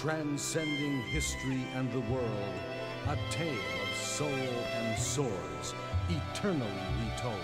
transcending history and the world, a tale of soul and swords, eternally retold.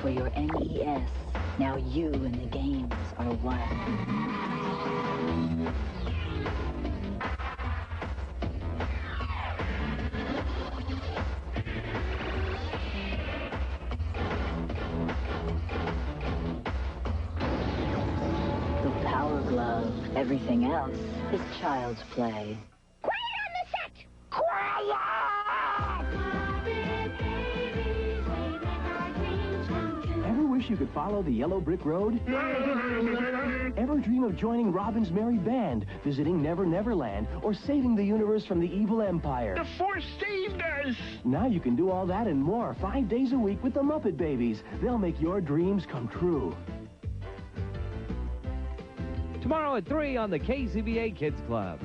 For your NES, now you and the games are one. The Power Glove, everything else is child's play. Quiet on the set! Quiet! Wish you could follow the yellow brick road? Ever dream of joining Robin's merry band, visiting Never Never Land, or saving the universe from the evil empire? The Force saved us! Now you can do all that and more 5 days a week with the Muppet Babies. They'll make your dreams come true. Tomorrow at 3 on the KCBA Kids Club.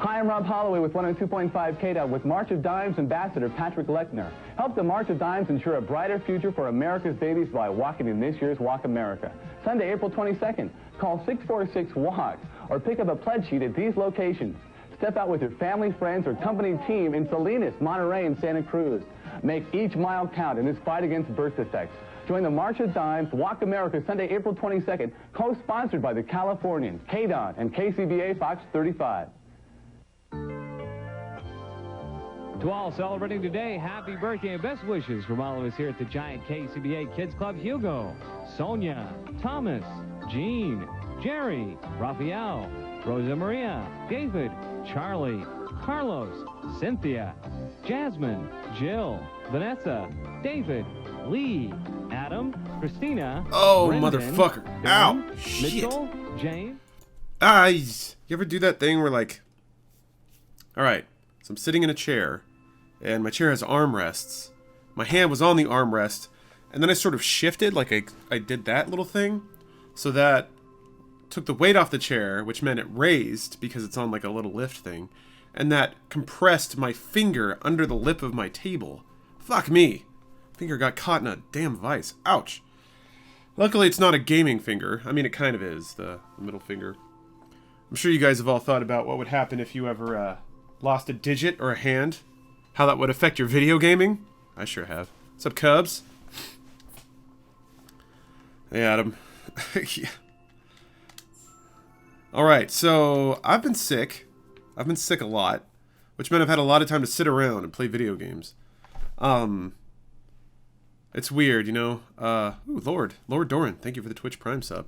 Hi, I'm Rob Holloway with 102.5 KDOT with March of Dimes Ambassador Patrick Lechner. Help the March of Dimes ensure a brighter future for America's babies by walking in this year's Walk America. Sunday, April 22nd. Call 646-WALK or pick up a pledge sheet at these locations. Step out with your family, friends, or company team in Salinas, Monterey, and Santa Cruz. Make each mile count in this fight against birth defects. Join the March of Dimes, Walk America, Sunday, April 22nd, co-sponsored by the Californians, KDOT, and KCBA Fox 35. To all celebrating today, happy birthday and best wishes from all of us here at the Giant KCBA Kids Club. Hugo, Sonia, Thomas, Jean, Jerry, Raphael, Rosa Maria, David, Charlie, Carlos, Cynthia, Jasmine, Jill, Vanessa, David, Lee, Adam. Adam, Christina, Oh, Brendan, motherfucker. Ow. Ben, Shit. Mitchell, Jane. You ever do that thing where, like... Alright, so I'm sitting in a chair, and my chair has armrests. My hand was on the armrest, and then I sort of shifted, like I did that little thing, so that took the weight off the chair, which meant it raised, because it's on like a little lift thing, and that compressed my finger under the lip of my table. Fuck me. Finger got caught in a damn vice. Ouch. Luckily, it's not a gaming finger. I mean, it kind of is, the middle finger. I'm sure you guys have all thought about what would happen if you ever lost a digit or a hand. How that would affect your video gaming. I sure have. What's up, Cubs? Hey, Adam. Yeah. Alright, so I've been sick. I've been sick a lot, which meant I've had a lot of time to sit around and play video games. It's weird, you know. Ooh, Lord Doran, thank you for the Twitch Prime sub.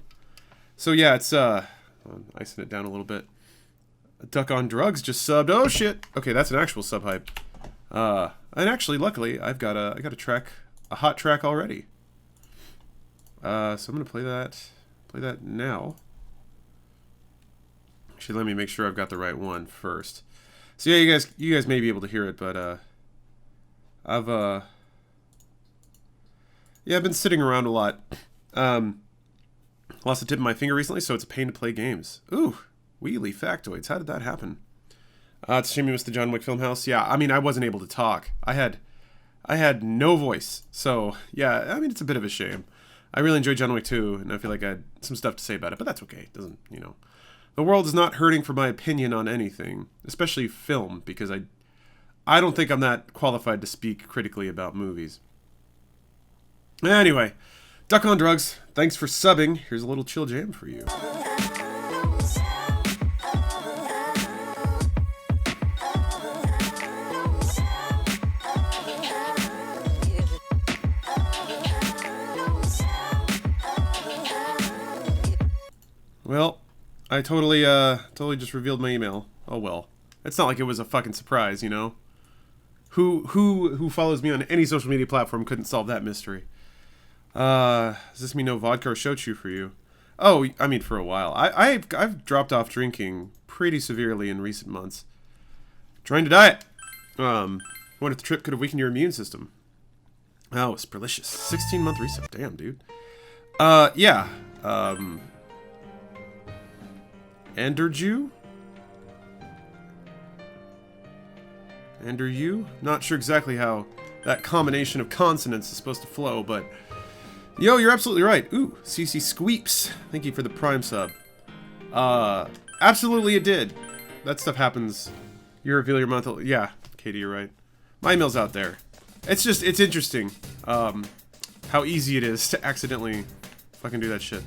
So yeah, it's I'm icing it down a little bit. Duck on Drugs just subbed. Oh shit. Okay, that's an actual sub hype. And actually, luckily, I got a hot track already. So I'm gonna play that now. Actually, let me make sure I've got the right one first. So yeah, you guys may be able to hear it, but I've been sitting around a lot. Lost the tip of my finger recently, so it's a pain to play games. Ooh, wheelie factoids. How did that happen? It's a shame you missed the John Wick Filmhouse. Yeah, I mean, I wasn't able to talk. I had no voice. So, yeah, I mean, it's a bit of a shame. I really enjoyed John Wick 2, and I feel like I had some stuff to say about it, but that's okay. It doesn't, you know. The world is not hurting for my opinion on anything, especially film, because I don't think I'm that qualified to speak critically about movies. Anyway, Duck on Drugs, thanks for subbing. Here's a little chill jam for you. Well, I totally just revealed my email. Oh well. It's not like it was a fucking surprise, you know? Who follows me on any social media platform couldn't solve that mystery. Does this mean no vodka or shochu for you? Oh, I mean for a while. I've dropped off drinking pretty severely in recent months. Trying to diet. What if the trip could have weakened your immune system? Oh, it's delicious. 16-month reset. Damn, dude. Yeah. Enderju? Enderju? Not sure exactly how that combination of consonants is supposed to flow, but... Yo, you're absolutely right. Ooh, CC Squeeps. Thank you for the Prime sub. Absolutely it did. That stuff happens. You reveal your month... Yeah, Katie, you're right. My email's out there. It's just, it's interesting. How easy it is to accidentally fucking do that shit.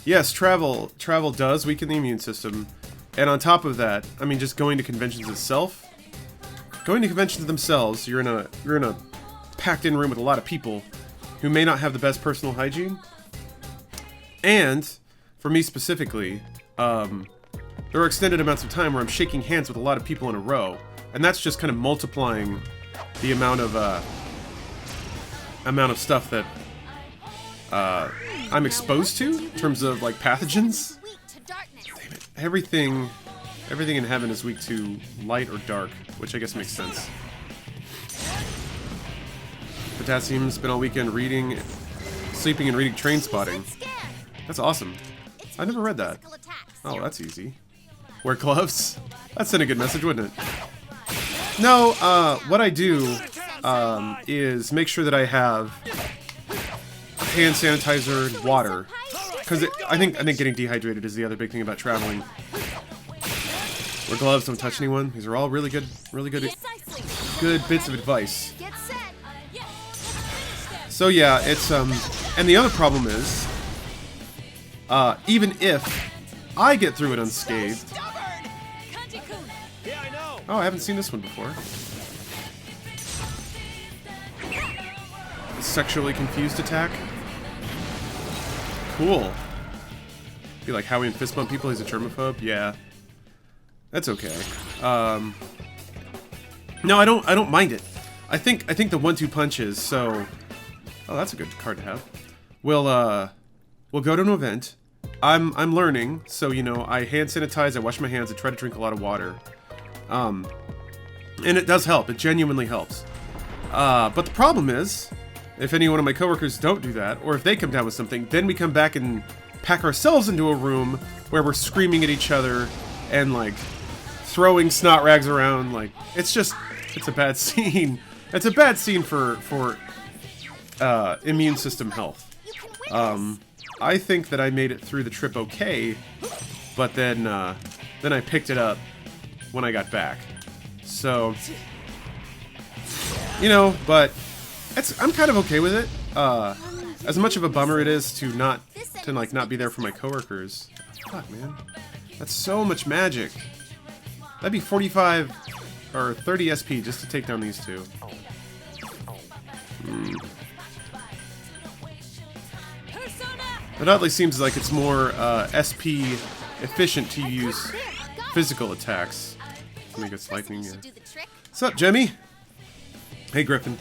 Yes, travel does weaken the immune system, and on top of that, I mean, just going to conventions itself. Going to conventions themselves, you're in a packed-in room with a lot of people who may not have the best personal hygiene. And for me specifically, there are extended amounts of time where I'm shaking hands with a lot of people in a row, and that's just kind of multiplying the amount of stuff that I'm exposed to in terms of like pathogens. Damn it. Everything in heaven is weak to light or dark, which I guess makes sense. Potassium's been all weekend sleeping and reading Train Spotting. That's awesome. I never read that. Oh, that's easy. Wear gloves? That'd send a good message, wouldn't it? No, what I do is make sure that I have hand sanitizer and water, because I think getting dehydrated is the other big thing about traveling. Wear gloves, don't touch anyone. These are all really good bits of advice. So yeah, it's and the other problem is, even if I get through it unscathed. Oh, I haven't seen this one before. Sexually confused attack. Cool. Be like Howie and fist bump people, he's a germaphobe? Yeah. That's okay. No, I don't mind it. I think the 1-2 punch is so. Oh, that's a good card to have. We'll go to an event. I'm learning, so you know I hand sanitize, I wash my hands, I try to drink a lot of water. And it does help. It genuinely helps. But the problem is, if any one of my coworkers don't do that, or if they come down with something, then we come back and pack ourselves into a room where we're screaming at each other and like throwing snot rags around. Like it's a bad scene. It's a bad scene for immune system health. I think that I made it through the trip okay, but then I picked it up when I got back. So, you know, but I'm kind of okay with it. As much of a bummer it is to not be there for my coworkers. Fuck, man, that's so much magic. That'd be 45 or 30 SP just to take down these two. It oddly seems like it's more SP efficient to use physical attacks. Let me get lightning here. What's up, Jemmy? Hey, Griffin.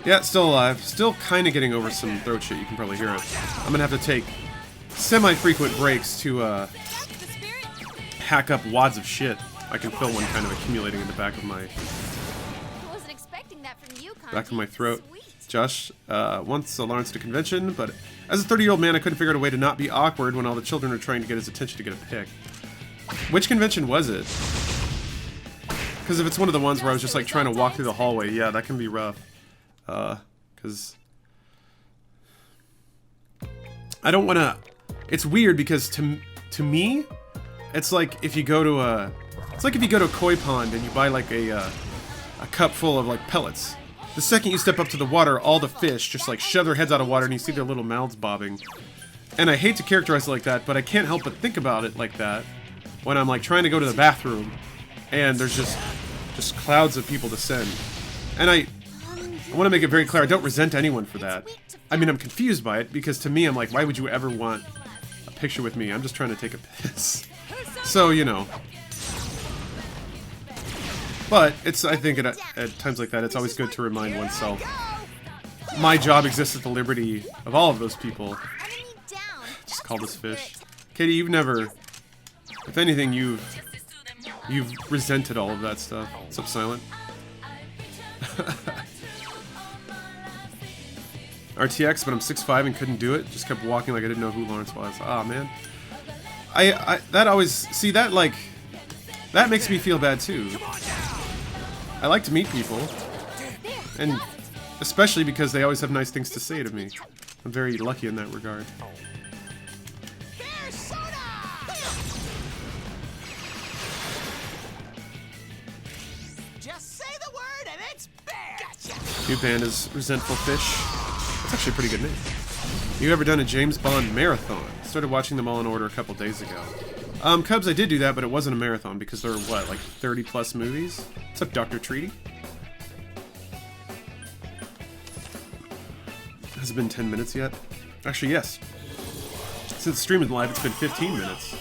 Yeah, still alive. Still kind of getting over some throat shit. You can probably hear it. I'm gonna have to take semi-frequent breaks to hack up wads of shit. I can feel one kind of accumulating in the back of my throat. Josh once Lawrence to convention, but as a 30-year-old man, I couldn't figure out a way to not be awkward when all the children are trying to get his attention to get a pic. Which convention was it? Because if it's one of the ones where I was just like trying to walk through the hallway, yeah, that can be rough. Because I don't want to. It's weird because to me, it's like if you go to a koi pond and you buy like a cup full of like pellets. The second you step up to the water, all the fish just like shove their heads out of water and you see their little mouths bobbing. And I hate to characterize it like that, but I can't help but think about it like that when I'm like trying to go to the bathroom and there's just clouds of people to send. And I want to make it very clear, I don't resent anyone for that. I mean, I'm confused by it because to me, I'm like, why would you ever want a picture with me? I'm just trying to take a piss. So, you know. But I think at times like that, it's always good to remind oneself, my job exists at the liberty of all of those people. Just call this fish. Katie, you've never, if anything, you've resented all of that stuff. What's up, Silent? RTX, but I'm 6'5" and couldn't do it. Just kept walking like I didn't know who Lawrence was. Ah, man. That always, see, that like, that makes me feel bad too. I like to meet people, and especially because they always have nice things to say to me. I'm very lucky in that regard. Just say the word and it's bear. Gotcha. New band is Resentful Fish. That's actually a pretty good name. You ever done a James Bond marathon? Started watching them all in order a couple days ago. Cubs, I did do that, but it wasn't a marathon because there were, what, like 30 plus movies? What's up, Dr. Treaty? Has it been 10 minutes yet? Actually, yes. Since streaming live, it's been 15 minutes.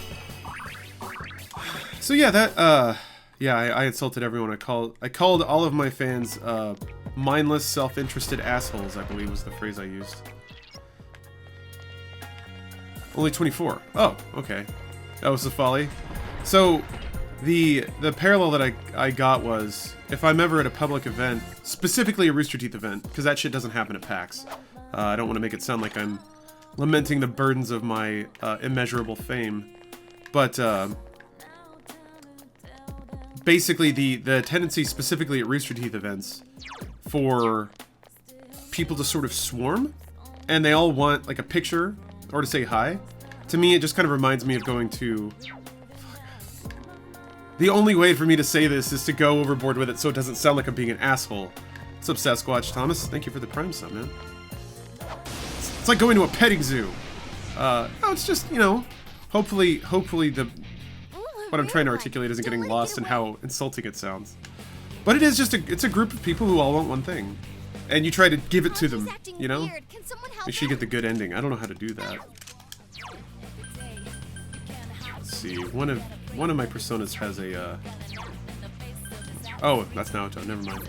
So yeah, that, yeah, I insulted everyone. I called all of my fans, mindless, self-interested assholes, I believe was the phrase I used. Only 24. Oh, okay. That was the folly. So, the parallel that I got was, if I'm ever at a public event, specifically a Rooster Teeth event, because that shit doesn't happen at PAX. I don't want to make it sound like I'm lamenting the burdens of my immeasurable fame. But, basically, the tendency specifically at Rooster Teeth events for people to sort of swarm, and they all want, like, a picture or to say hi. To me, it just kind of reminds me of going to... The only way for me to say this is to go overboard with it so it doesn't sound like I'm being an asshole. What's up, Sasquatch Thomas? Thank you for the Prime sub, man. It's like going to a petting zoo. No, it's just, you know, hopefully what I'm trying to articulate isn't getting lost in how insulting it sounds. But it is just it's a group of people who all want one thing. And you try to give it to them, you know? Make sure you get the good ending. I don't know how to do that. see. One of my personas has a. Oh, that's Naoto. Never mind.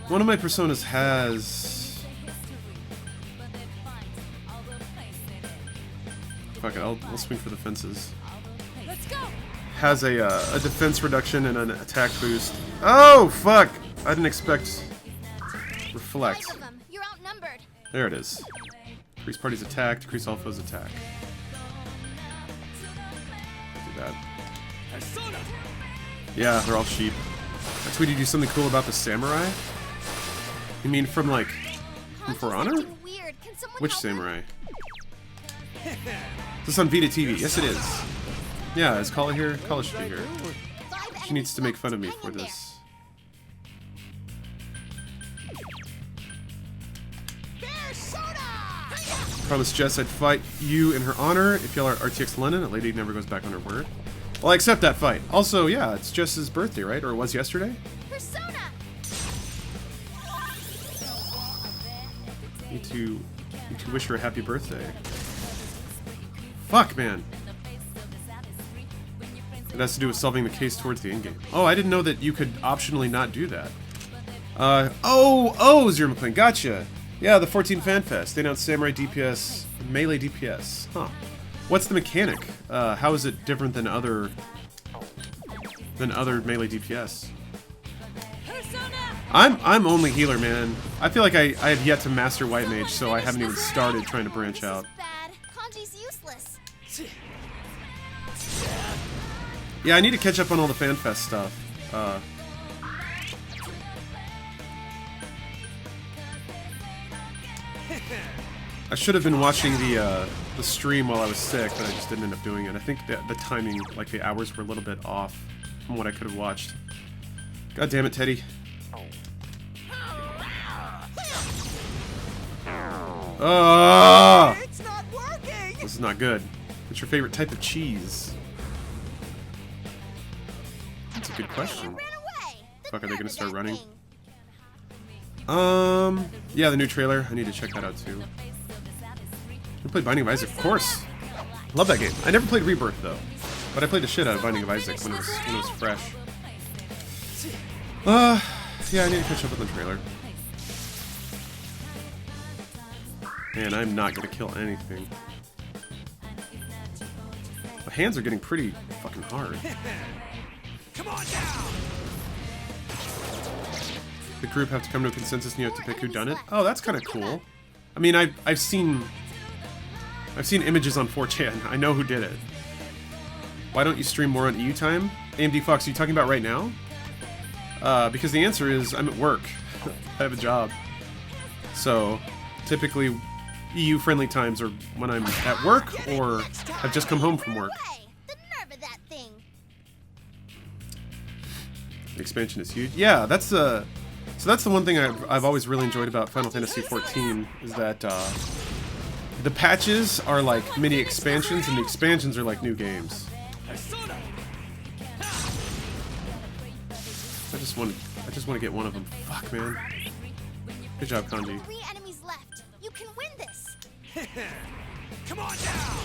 One of my personas has. Fuck it. I'll swing for the fences. Let's go. Has a defense reduction and an attack boost. Oh fuck! I didn't expect. Reflect. You're outnumbered. There it is. Decrease party's attack. Decrease all foes' attack. Do that. Yeah, they're all sheep. I tweeted you something cool about the samurai. You mean from like For Honor? Which samurai? Is this on Vita TV? Yes, it is. Yeah, is Kala here? Kala should be here. She needs to make fun of me for this. Promised Jess I'd fight you in her honor if y'all are RTX London. A lady never goes back on her word. Well, I accept that fight. Also, yeah, it's Jess's birthday, right? Or it was yesterday? Persona. Need to wish her a happy birthday. Fuck, man. It has to do with solving the case towards the endgame. Oh, I didn't know that you could optionally not do that. Zero McLean, gotcha. Yeah, the 14 Fan Fest. They announced Samurai DPS, Melee DPS. Huh. What's the mechanic? How is it different than other Melee DPS? I'm only healer, man. I feel like I have yet to master White Mage, so I haven't even started trying to branch out. Yeah, I need to catch up on all the FanFest stuff. I should have been watching the stream while I was sick, but I just didn't end up doing it. I think that the timing, like the hours, were a little bit off from what I could have watched. God damn it, Teddy. It's not working. This is not good. What's your favorite type of cheese? That's a good question. Fuck, are they gonna start running? Yeah, the new trailer. I need to check that out too. You played Binding of Isaac, of course. Love that game. I never played Rebirth though, but I played the shit out of Binding of Isaac when it was fresh. Yeah, I need to catch up with the trailer. Man, I'm not gonna kill anything. My hands are getting pretty fucking hard. Come on down. The group have to come to a consensus and you have to pick who done it. Oh, that's kind of cool. I mean, I've seen images on 4chan. I know who did it. Why don't you stream more on EU time? AMD Fox, are you talking about right now? Because the answer is I'm at work. I have a job. So, typically, EU-friendly times are when I'm at work or have just come home from work. The expansion is huge. Yeah, that's the... So that's the one thing I've always really enjoyed about Final Fantasy XIV, is that the patches are like mini expansions, and the expansions are like new games. I just want to get one of them. Fuck, man. Good job, Kanji. 3 enemies left. You can win this. Come on down.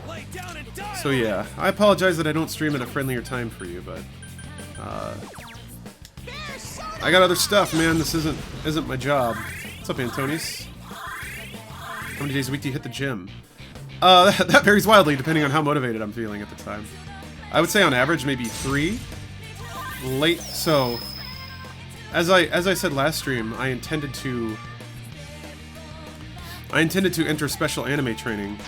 Lay down and die. So yeah, I apologize that I don't stream at a friendlier time for you, but I got other stuff, man. This isn't my job. What's up, Antonis? How many days a week do you hit the gym? That varies wildly depending on how motivated I'm feeling at the time. I would say on average maybe 3. Late. So as I said last stream, I intended to enter special anime training.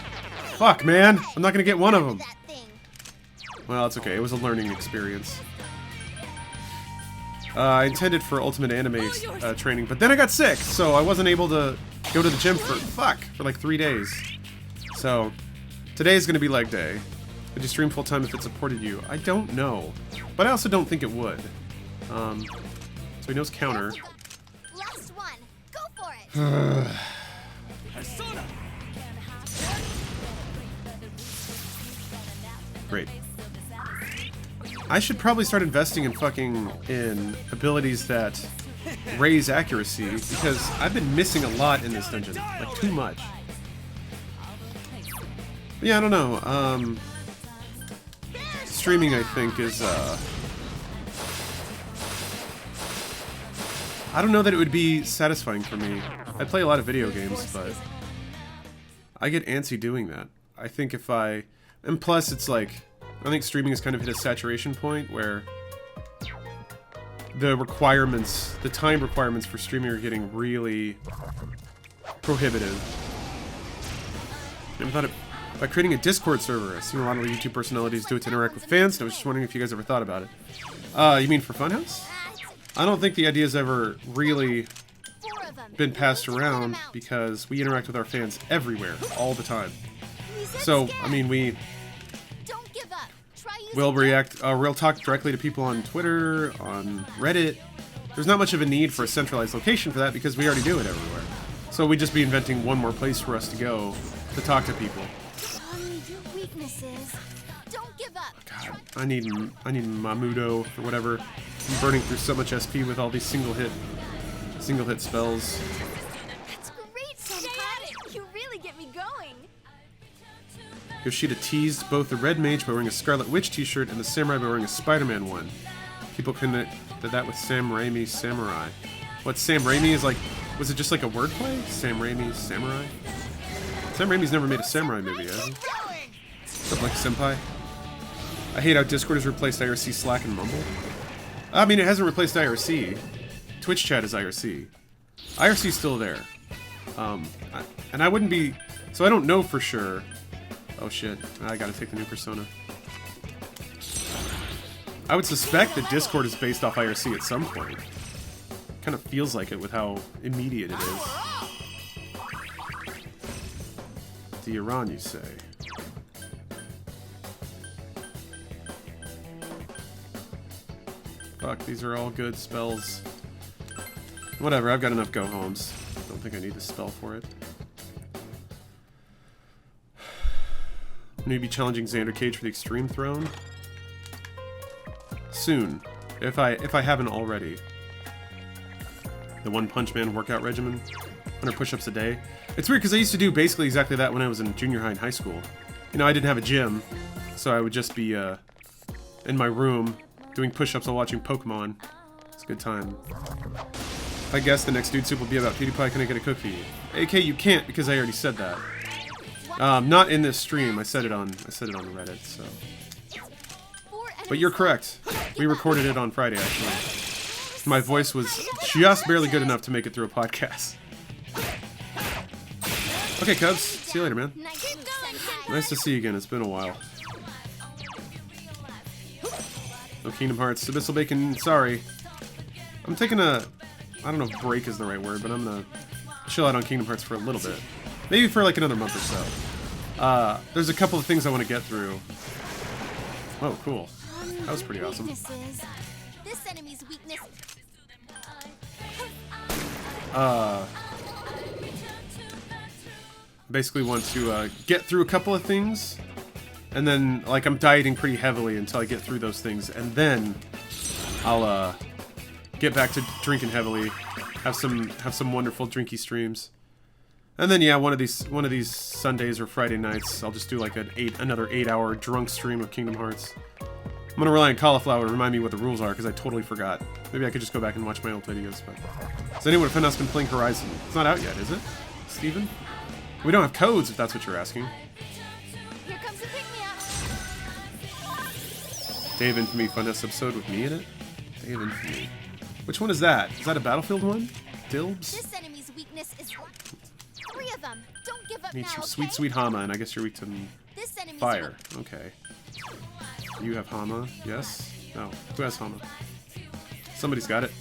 Fuck, man! I'm not gonna get one of them. Well, it's okay. It was a learning experience. I intended for Ultimate Anime training, but then I got sick, so I wasn't able to go to the gym for like 3 days. So today's gonna be leg day. Would you stream full time if it supported you? I don't know, but I also don't think it would. So he knows counter. Last one. Go for it. Great. I should probably start investing in abilities that raise accuracy, because I've been missing a lot in this dungeon. Like, too much. Yeah, I don't know. Streaming, I think, is, I don't know that it would be satisfying for me. I play a lot of video games, but I get antsy doing that. I think if I... And plus, it's like... I think streaming has kind of hit a saturation point where the requirements, the time requirements for streaming are getting really prohibitive. And I thought by creating a Discord server, I've seen a lot of YouTube personalities do it to interact with fans, and I was just wondering if you guys ever thought about it. You mean for Funhouse? I don't think the idea's ever really been passed around because we interact with our fans everywhere, all the time. So, I mean, we'll we'll talk directly to people on Twitter, on Reddit. There's not much of a need for a centralized location for that because we already do it everywhere. So we'd just be inventing one more place for us to go to talk to people. God, I need Mamudo or whatever. I'm burning through so much SP with all these single hit spells. That's great, Sonntag. You really get me going. Yoshida teased both the Red Mage by wearing a Scarlet Witch t-shirt and the Samurai by wearing a Spider-Man one. People connected that with Sam Raimi's Samurai. What, Sam Raimi is like... Was it just like a wordplay? Sam Raimi's Samurai? Sam Raimi's never made a samurai movie, has he? What's up, like Senpai? I hate how Discord has replaced IRC, Slack, and Mumble. I mean, it hasn't replaced IRC. Twitch chat is IRC. IRC's still there. And I wouldn't be... So I don't know for sure. Oh shit, I gotta take the new persona. I would suspect that Discord is based off IRC at some point. Kind of feels like it with how immediate it is. The Iran, you say? Fuck, these are all good spells. Whatever, I've got enough go-homes. Don't think I need this spell for it. Maybe challenging Xander Cage for the Extreme Throne? Soon. If I haven't already. The One Punch Man workout regimen. 100 push-ups a day. It's weird because I used to do basically exactly that when I was in junior high and high school. You know, I didn't have a gym, so I would just be in my room doing push-ups while watching Pokemon. It's a good time. I guess the next Dude Soup will be about PewDiePie. Can I get a cookie? AK, you can't because I already said that. Not in this stream. I said it on Reddit. So, but you're correct. We recorded it on Friday actually. My voice was just barely good enough to make it through a podcast. Okay, Cubs. See you later, man. Nice to see you again. It's been a while. No Kingdom Hearts. Abyssal Bacon, sorry. I'm taking a... I don't know if break is the right word, but I'm gonna chill out on Kingdom Hearts for a little bit. Maybe for like another month or so. There's a couple of things I want to get through. Oh, cool. That was pretty awesome. This enemy's weakness. Basically want to get through a couple of things, and then like I'm dieting pretty heavily until I get through those things, and then I'll get back to drinking heavily, have some wonderful drinky streams, and then yeah, one of these Sundays or Friday nights I'll just do like another 8-hour drunk stream of Kingdom Hearts. I'm gonna rely on Cauliflower to remind me what the rules are because I totally forgot. Maybe I could just go back and watch my old videos. But has anyone at Funhouse been playing Horizon? It's not out yet, is it, Steven? We don't have codes if that's what you're asking. Here comes a pick-me-up. Day of Infamy Funhouse episode with me in it? Day of Infamy. Which one is that? Is that a Battlefield one? Dilbs? This enemy's weakness is 3 of them. Don't give up Need now, some okay? sweet Hama, and I guess you're weak to This enemy's fire. Okay. You have Hama, yes? No. Who has Hama? Somebody's got it.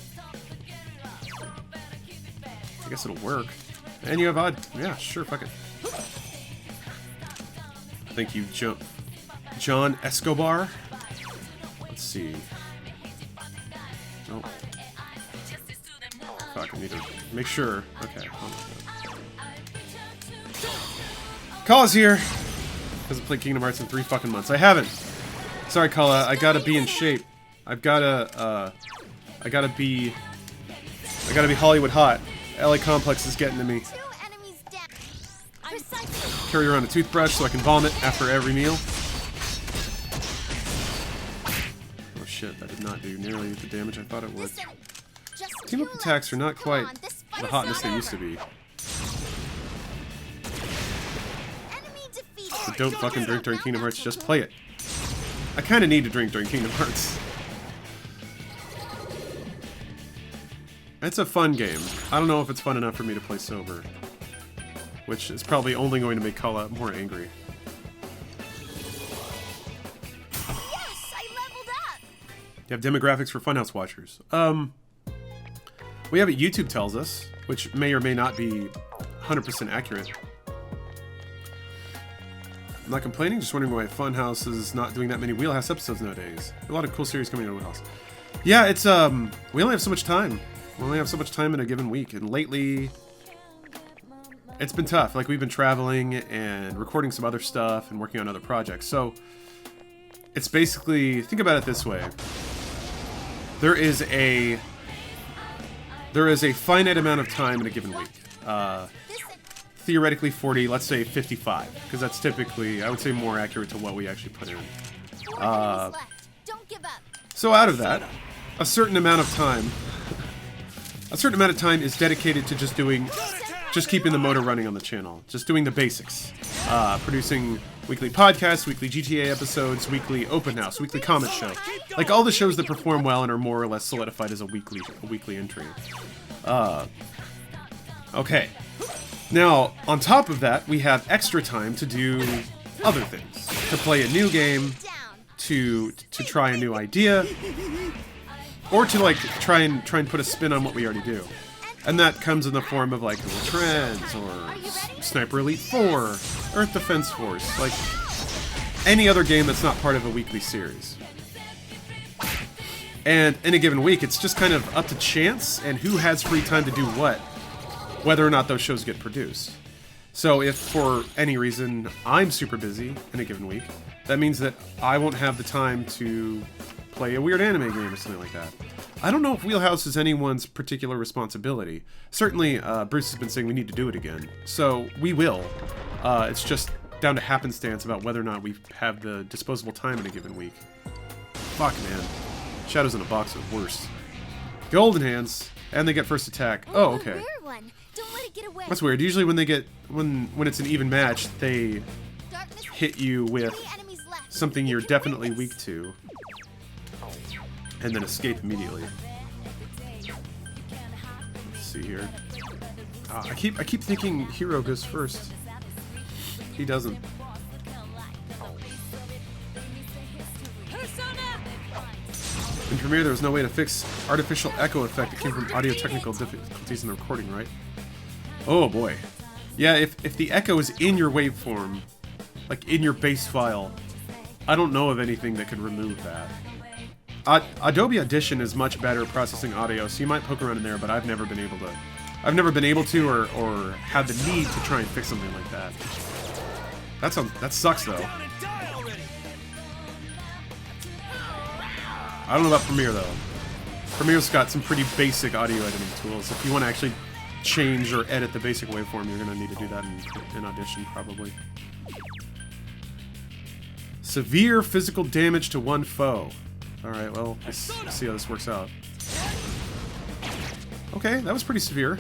I guess it'll work. And you have Odd. Yeah, sure, fuck it. Thank you, John Escobar. Let's see. Oh. Fuck, I need to make sure. Okay. Kala's here. Hasn't played Kingdom Hearts in 3 fucking months. I haven't. Sorry, Kala. I gotta be in shape. I gotta be Hollywood hot. LA Complex is getting to me. 2 enemies down. Precisely. Carry around a toothbrush so I can vomit after every meal. Oh shit, that did not do nearly the damage I thought it would. Listen, just Team up two attacks are not left. quite Come on, this the fight's hotness not they used to over. be. Enemy defeated. But don't fucking drink during Kingdom Hearts, just play it. I kinda need to drink during Kingdom Hearts. It's a fun game. I don't know if it's fun enough for me to play sober. Which is probably only going to make Kala more angry. Yes, I leveled up. You have demographics for Funhouse watchers. We have what YouTube tells us, which may or may not be 100% accurate. I'm not complaining, just wondering why Funhouse is not doing that many Wheelhouse episodes nowadays. A lot of cool series coming out of Wheelhouse. Yeah, it's we only have so much time. We only have so much time in a given week, and lately it's been tough. Like, we've been traveling and recording some other stuff and working on other projects. So it's basically, think about it this way. There is a finite amount of time in a given week. Theoretically 40, let's say 55, because that's typically, I would say, more accurate to what we actually put in. Left. Don't give up. So out of that, a certain amount of time is dedicated to just keeping the motor running on the channel, just doing the basics, producing weekly podcasts, weekly GTA episodes, weekly open house, weekly comment show, like all the shows that perform well and are more or less solidified as a weekly entry. Okay. Now, on top of that, we have extra time to do other things, to play a new game, to try a new idea, or to like try and put a spin on what we already do. And that comes in the form of like Google Trends or Sniper Elite 4, Earth Defense Force, like any other game that's not part of a weekly series. And in a given week, it's just kind of up to chance and who has free time to do what, whether or not those shows get produced. So if for any reason I'm super busy in a given week, that means that I won't have the time to play a weird anime game or something like that. I don't know if Wheelhouse is anyone's particular responsibility. Certainly, Bruce has been saying we need to do it again, so we will. It's just down to happenstance about whether or not we have the disposable time in a given week. Fuck, man. Shadows in a Box are worse. Golden Hands, and they get first attack. Oh, okay. Rare one. Don't let it get away. That's weird. Usually when they get when it's an even match, they Darkness. hit you with Three enemies left. something you're definitely weak to, and then escape immediately. Let's see here. I keep thinking Hero goes first. He doesn't. In Premiere, there was no way to fix artificial echo effect. It came from audio technical difficulties in the recording, right? Oh boy. Yeah, if the echo is in your waveform, like in your base file, I don't know of anything that could remove that. Adobe Audition is much better at processing audio, so you might poke around in there, but I've never been able to, or had the need to try and fix something like that. That sucks though. I don't know about Premiere though. Premiere's got some pretty basic audio editing tools. If you want to actually change or edit the basic waveform, you're gonna need to do that in Audition probably. Severe physical damage to one foe. Alright, well, let's see how this works out. Okay, that was pretty severe.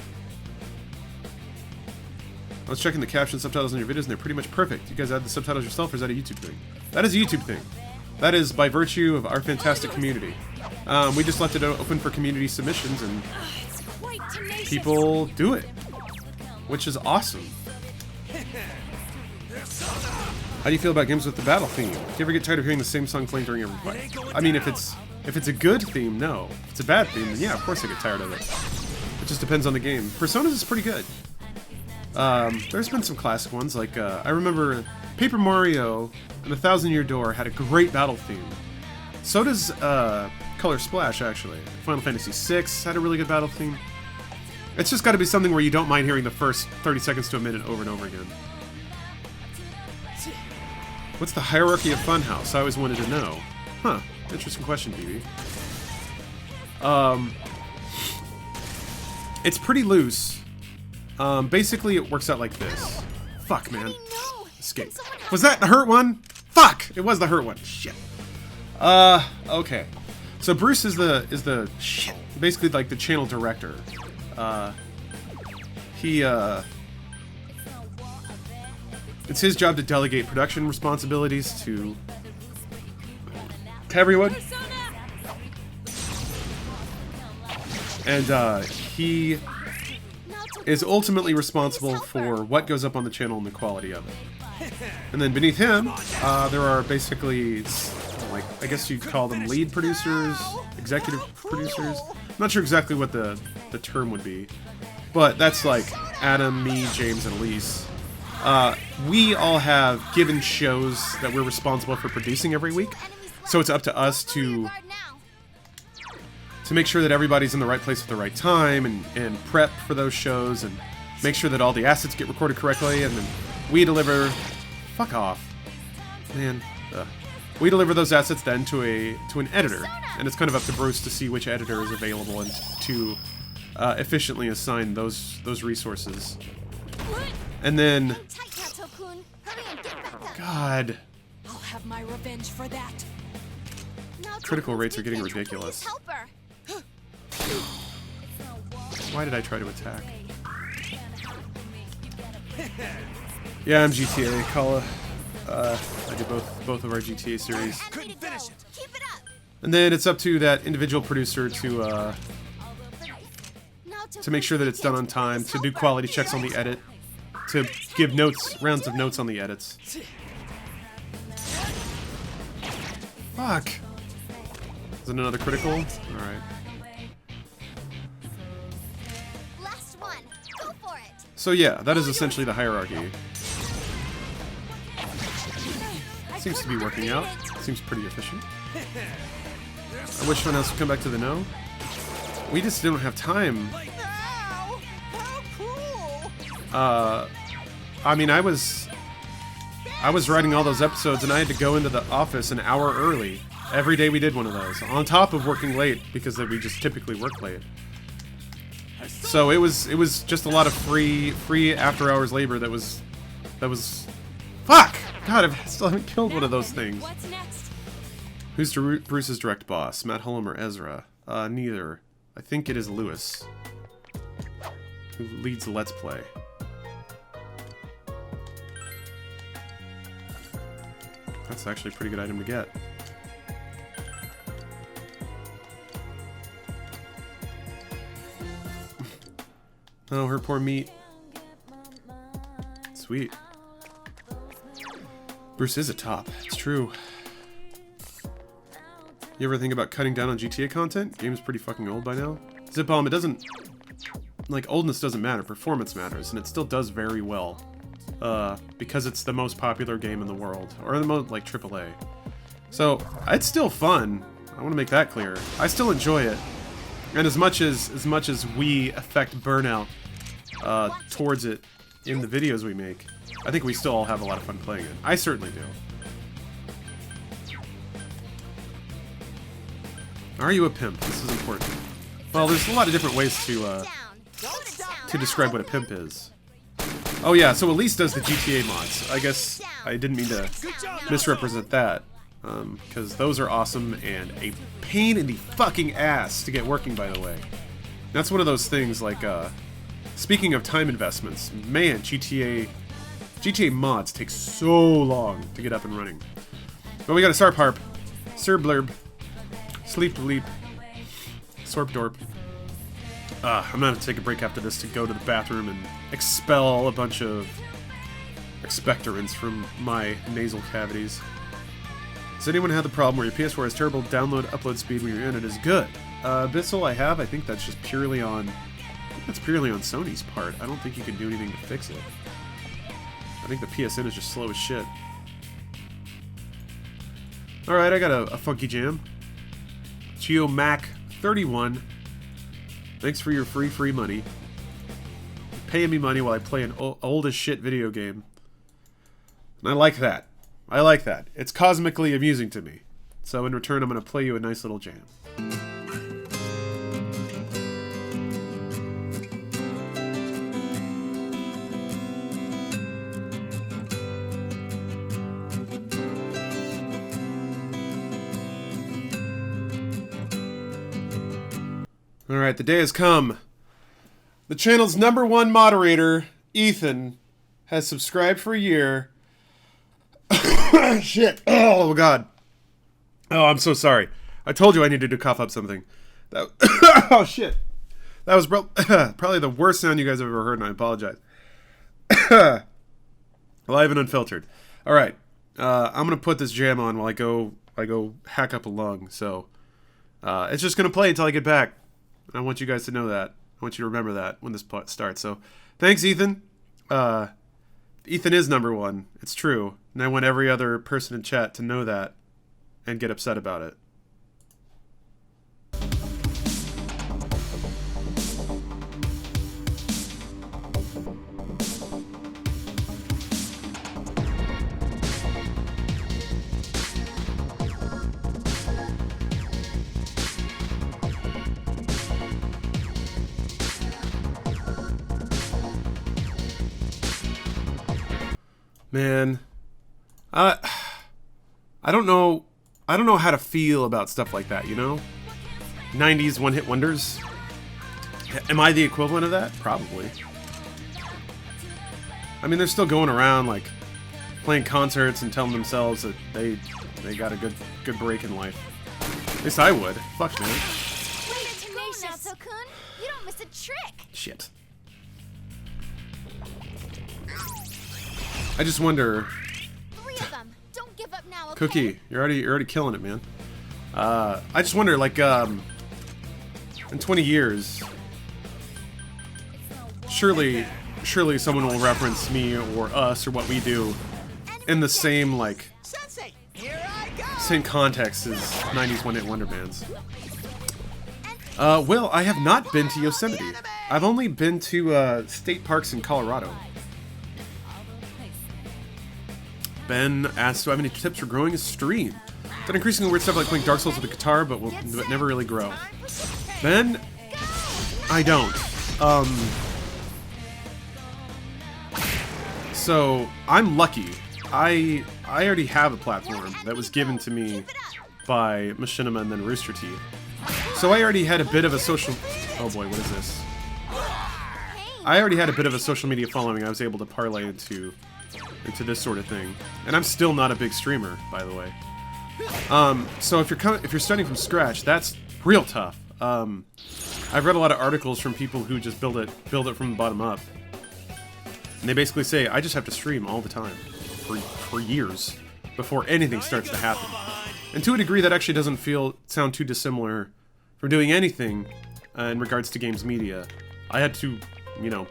I was checking the captions, subtitles on your videos, and they're pretty much perfect. You guys add the subtitles yourself, or is that a YouTube thing? That is a YouTube thing. That is by virtue of our fantastic community. We just left it open for community submissions, and people do it, which is awesome. How do you feel about games with the battle theme? Do you ever get tired of hearing the same song playing during every fight? I mean, if it's a good theme, no. If it's a bad theme, then yeah, of course I get tired of it. It just depends on the game. Persona's is pretty good. There's been some classic ones, like I remember Paper Mario and the Thousand Year Door had a great battle theme. So does Color Splash, actually. Final Fantasy VI had a really good battle theme. It's just got to be something where you don't mind hearing the first 30 seconds to a minute over and over again. What's the hierarchy of Funhouse? I always wanted to know. Huh. Interesting question, BB. It's pretty loose. Basically, it works out like this. Fuck, man. Escape. Was that the hurt one? Fuck! It was the hurt one. Shit. Okay. So Bruce is the shit, basically like the channel director. It's his job to delegate production responsibilities to everyone. And he is ultimately responsible for what goes up on the channel and the quality of it. And then beneath him, there are basically, like, I guess you'd call them lead producers, executive producers. I'm not sure exactly what the term would be. But that's like Adam, me, James, and Elise. We all have given shows that we're responsible for producing every week. So it's up to us to make sure that everybody's in the right place at the right time and prep for those shows and make sure that all the assets get recorded correctly, and then we deliver... Fuck off. Man. We deliver those assets then to an editor, and it's kind of up to Bruce to see which editor is available and to efficiently assign those resources. And then... God. I'll have my revenge for that. Critical rates are getting ridiculous. Why did I try to attack? Yeah, I'm GTA. Kala. I did both of our GTA series. Couldn't finish it. And then it's up to that individual producer to make sure that it's done on time, to do quality checks on the edit, to give rounds of notes on the edits. Fuck. Is it another critical? Alright. Last one. Go for it. So yeah, that is essentially the hierarchy. Seems to be working out. Seems pretty efficient. I wish someone else would come back to the know. We just don't have time. I mean, I was writing all those episodes and I had to go into the office an hour early. Every day we did one of those. On top of working late, because we just typically work late. So it was just a lot of free after hours labor that was fuck! God, I still haven't killed one of those things. What's next? Who's Bruce's direct boss? Matt Hullum or Ezra? Neither. I think it is Lewis, who leads the Let's Play. That's actually a pretty good item to get. Oh, her poor meat. Sweet. Bruce is a top. It's true. You ever think about cutting down on GTA content? Game's pretty fucking old by now. Zip Bomb, it doesn't... Like, oldness doesn't matter. Performance matters, and it still does very well. Because it's the most popular game in the world. Or the most, like, AAA. So, it's still fun. I want to make that clear. I still enjoy it. And as much as we affect burnout towards it in the videos we make, I think we still all have a lot of fun playing it. I certainly do. Are you a pimp? This is important. Well, there's a lot of different ways to describe what a pimp is. Oh yeah, so Elise does the GTA mods. I guess I didn't mean to misrepresent that. Because those are awesome and a pain in the fucking ass to get working, by the way. That's one of those things, like, speaking of time investments, man, GTA mods take so long to get up and running. But we got a Sarp Harp, Sir Blurb, Sleep Leap, Sorp Dorp. I'm gonna take a break after this to go to the bathroom and expel a bunch of expectorants from my nasal cavities. Does anyone have the problem where your PS4 has terrible download-upload speed when you're in it is good? Bissell, I have. I think that's just purely on... Sony's part. I don't think you can do anything to fix it. I think the PSN is just slow as shit. Alright, I got a funky jam. Geo Mac 31. Thanks for your free money. You're paying me money while I play an old as shit video game. And I like that. I like that. It's cosmically amusing to me. So in return, I'm going to play you a nice little jam. Alright, the day has come. The channel's #1 moderator, Ethan, has subscribed for a year. Shit. Oh, God. Oh, I'm so sorry. I told you I needed to cough up something. Oh, shit. That was probably the worst sound you guys have ever heard, and I apologize. Live and unfiltered. Alright. I'm going to put this jam on while I go hack up a lung. So, it's just going to play until I get back. I want you guys to know that. I want you to remember that when this starts. So, thanks, Ethan. Ethan is #1. It's true. And I want every other person in chat to know that and get upset about it. Man, I don't know how to feel about stuff like that, you know? 90s one-hit wonders. Am I the equivalent of that? Probably. I mean, they're still going around, like, playing concerts and telling themselves that they got a good break in life. At least I would. Fuck, man. You don't miss a trick. Shit. I just wonder. 3 of them. Don't give up now, okay? Cookie, you're already killing it, man. I just wonder, like, in 20 years, surely someone will reference me or us or what we do in the same, like, same context as 90s one-hit wonder bands. Well, I have not been to Yosemite. I've only been to state parks in Colorado. Ben asks, do I have any tips for growing a stream? Done increasingly weird stuff like playing Dark Souls with a guitar, but never really grow. Ben, I don't. So I'm lucky. I already have a platform that was given to me by Machinima and then Rooster Teeth. So I already had a bit of a social. Oh boy, what is this? I already had a bit of a social media following. I was able to parlay into this sort of thing, and I'm still not a big streamer, by the way. So if you're starting from scratch, that's real tough. I've read a lot of articles from people who just build it from the bottom up, and they basically say I just have to stream all the time for years before anything starts to happen. And to a degree, that actually doesn't sound too dissimilar from doing anything in regards to games media. I had to,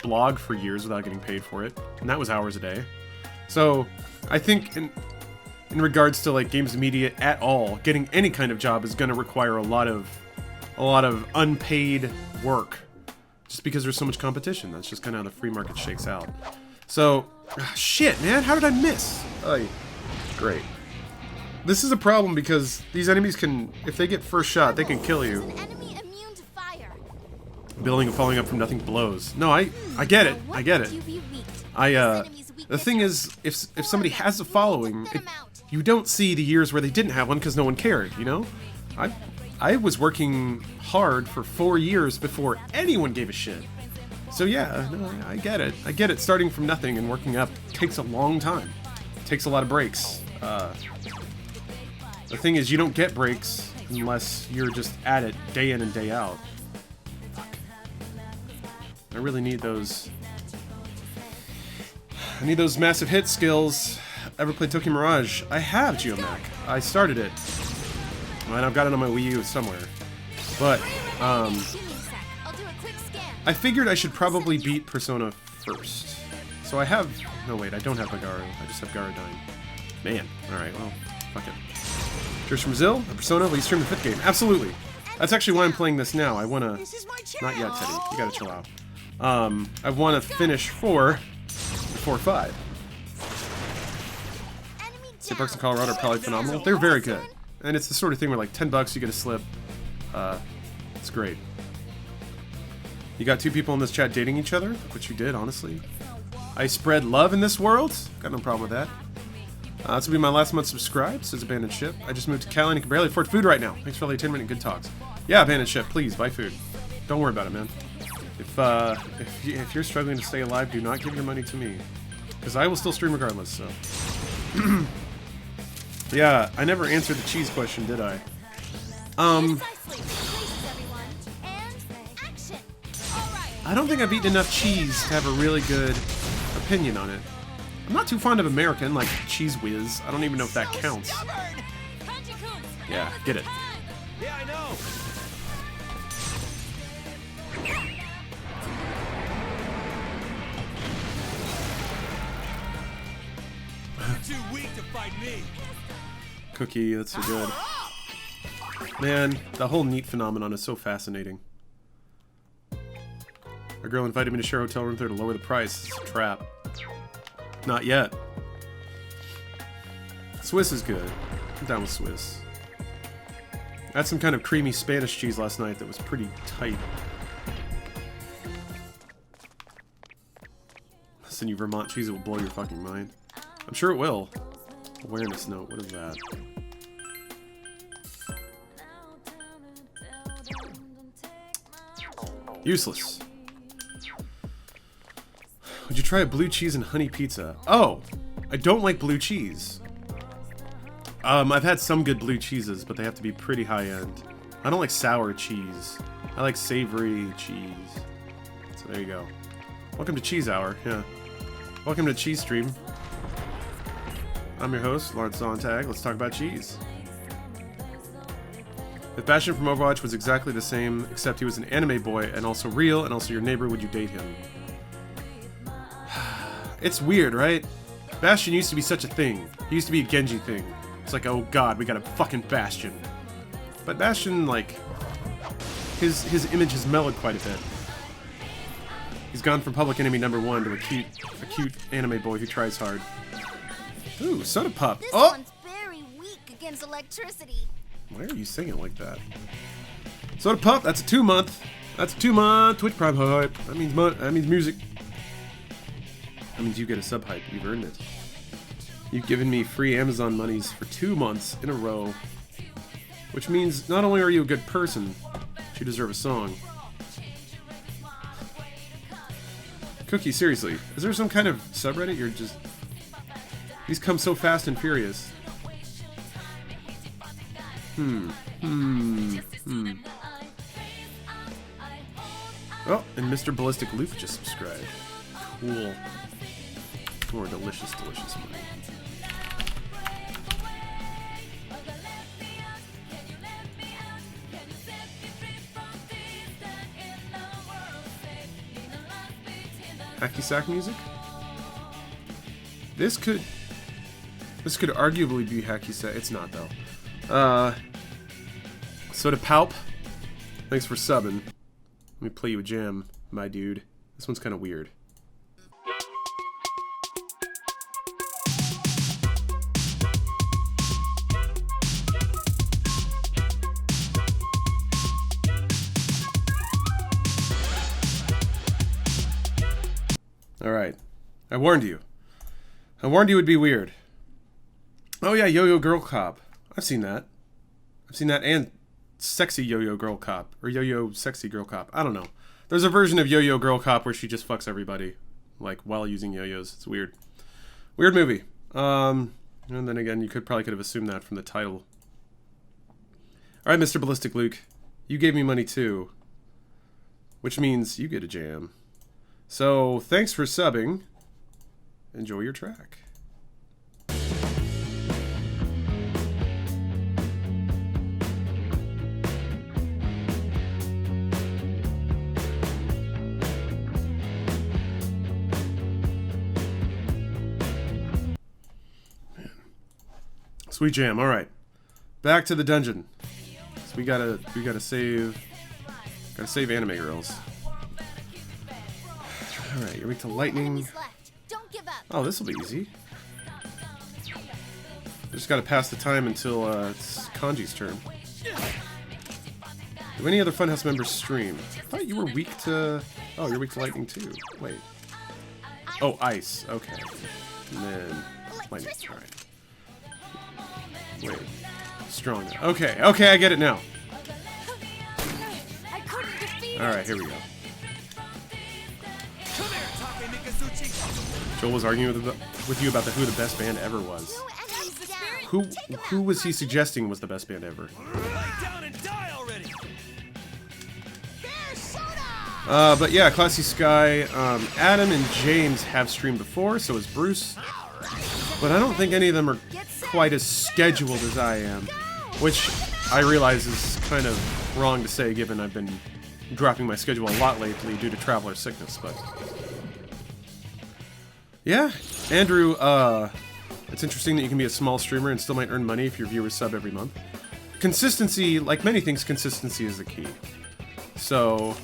blog for years without getting paid for it, and that was hours a day. So, I think in regards to like games media at all, getting any kind of job is going to require a lot of unpaid work, just because there's so much competition. That's just kind of how the free market shakes out. So, shit, man, how did I miss? Great. This is a problem because these enemies can, if they get first shot, they can kill you. Enemy immune to fire. Building and falling up from nothing blows. No, I get it. I get it. The thing is, if somebody has a following, you don't see the years where they didn't have one because no one cared, you know? I was working hard for 4 years before anyone gave a shit. So yeah, no, I get it. I get it. Starting from nothing and working up takes a long time. It takes a lot of breaks. The thing is, you don't get breaks unless you're just at it day in and day out. Fuck. I really need those. I need those massive hit skills. Ever played Tokyo Mirage? I have, Geomac. I started it. And I've got it on my Wii U somewhere. But, I figured I should probably beat Persona first. So I have... No, wait, I don't have Megara. I just have Garadine. Man. Alright, well, fuck it. Cheers from Brazil. A Persona, will you stream the 5th game? Absolutely. That's actually why I'm playing this now. I wanna... Not yet, Teddy. You gotta chill out. I wanna finish 4 before 5. State parks in Colorado are probably phenomenal. They're very good. And it's the sort of thing where like $10 you get a slip. It's great. You got 2 people in this chat dating each other, which you did, honestly. I spread love in this world. Got no problem with that. This will be my last month subscribed, says Abandoned Ship. I just moved to Cali and can barely afford food right now. Thanks for all the entertainment and good talks. Yeah, Abandoned Ship, please, buy food. Don't worry about it, man. If you're struggling to stay alive, do not give your money to me. Because I will still stream regardless, so. Yeah, I never answered the cheese question, did I? I don't think I've eaten enough cheese to have a really good opinion on it. I'm not too fond of American, like Cheese Whiz. I don't even know if that counts. Yeah, get it. Yeah, I know. You're too weak to fight me. Cookie, that's so good. Man, the whole neat phenomenon is so fascinating. A girl invited me to share a hotel room with her to lower the price. It's a trap. Not yet. Swiss is good. I'm down with Swiss. I had some kind of creamy Spanish cheese last night that was pretty tight. Listen, you Vermont cheese, it will blow your fucking mind. I'm sure it will. Awareness note, what is that? Useless. Would you try a blue cheese and honey pizza? Oh! I don't like blue cheese. I've had some good blue cheeses, but they have to be pretty high-end. I don't like sour cheese. I like savory cheese. So there you go. Welcome to Cheese Hour, yeah. Welcome to Cheese Stream. I'm your host, Lord Sonntag. Let's talk about cheese. If Bastion from Overwatch was exactly the same, except he was an anime boy and also real and also your neighbor, would you date him? It's weird, right? Bastion used to be such a thing. He used to be a Genji thing. It's like, oh god, we got a fucking Bastion. But Bastion, like, his image has mellowed quite a bit. He's gone from public enemy #1 to a cute anime boy who tries hard. Ooh, Soda Pop. This Oh! one's very weak against electricity. Why are you singing like that? Soda Pop, that's a 2-month. That's a 2-month Twitch Prime hype. That means music. That means you get a sub hype. You've earned it. You've given me free Amazon monies for 2 months in a row. Which means not only are you a good person, but you deserve a song. Cookie, seriously, is there some kind of subreddit you're just... These come so fast and furious. Oh, and Mr. Ballistic Luke just subscribed. Cool. More delicious, delicious money. Hacky sack music? This could arguably be hacky sack. It's not though. Soda Palp, thanks for subbing. Let me play you a jam, my dude. This one's kind of weird. Alright. I warned you. I warned you it would be weird. Oh yeah, Yo-Yo Girl Cop. I've seen that. I've seen that and Sexy Yo-Yo Girl Cop. Or Yo-Yo Sexy Girl Cop. I don't know. There's a version of Yo-Yo Girl Cop where she just fucks everybody. Like, while using yo-yos. It's weird. Weird movie. And then again, you could have assumed that from the title. Alright, Mr. Ballistic Luke. You gave me money too. Which means you get a jam. So, thanks for subbing. Enjoy your track. Man. Sweet jam, alright. Back to the dungeon. So we gotta save anime girls. Alright, you're weak to lightning. Don't give up. Oh, this will be easy. Just gotta pass the time until it's Kanji's turn. Do any other Funhouse members stream? I thought you were weak to... Oh, you're weak to lightning too. Wait. Oh, ice. Okay. And then lightning strike. Wait. Stronger. Okay, I get it now. I couldn't defeat Alright, here we go. Come here, Take Mikazuchi. Joel was arguing with you about who the best band ever was. Who was he suggesting was the best band ever? Lay down and die already. But yeah, Classy Sky, Adam and James have streamed before, so has Bruce. But I don't think any of them are quite as scheduled as I am, which I realize is kind of wrong to say given I've been dropping my schedule a lot lately due to traveler sickness, but... Yeah, Andrew, it's interesting that you can be a small streamer and still might earn money if your viewers sub every month. Consistency, like many things, consistency is the key. So,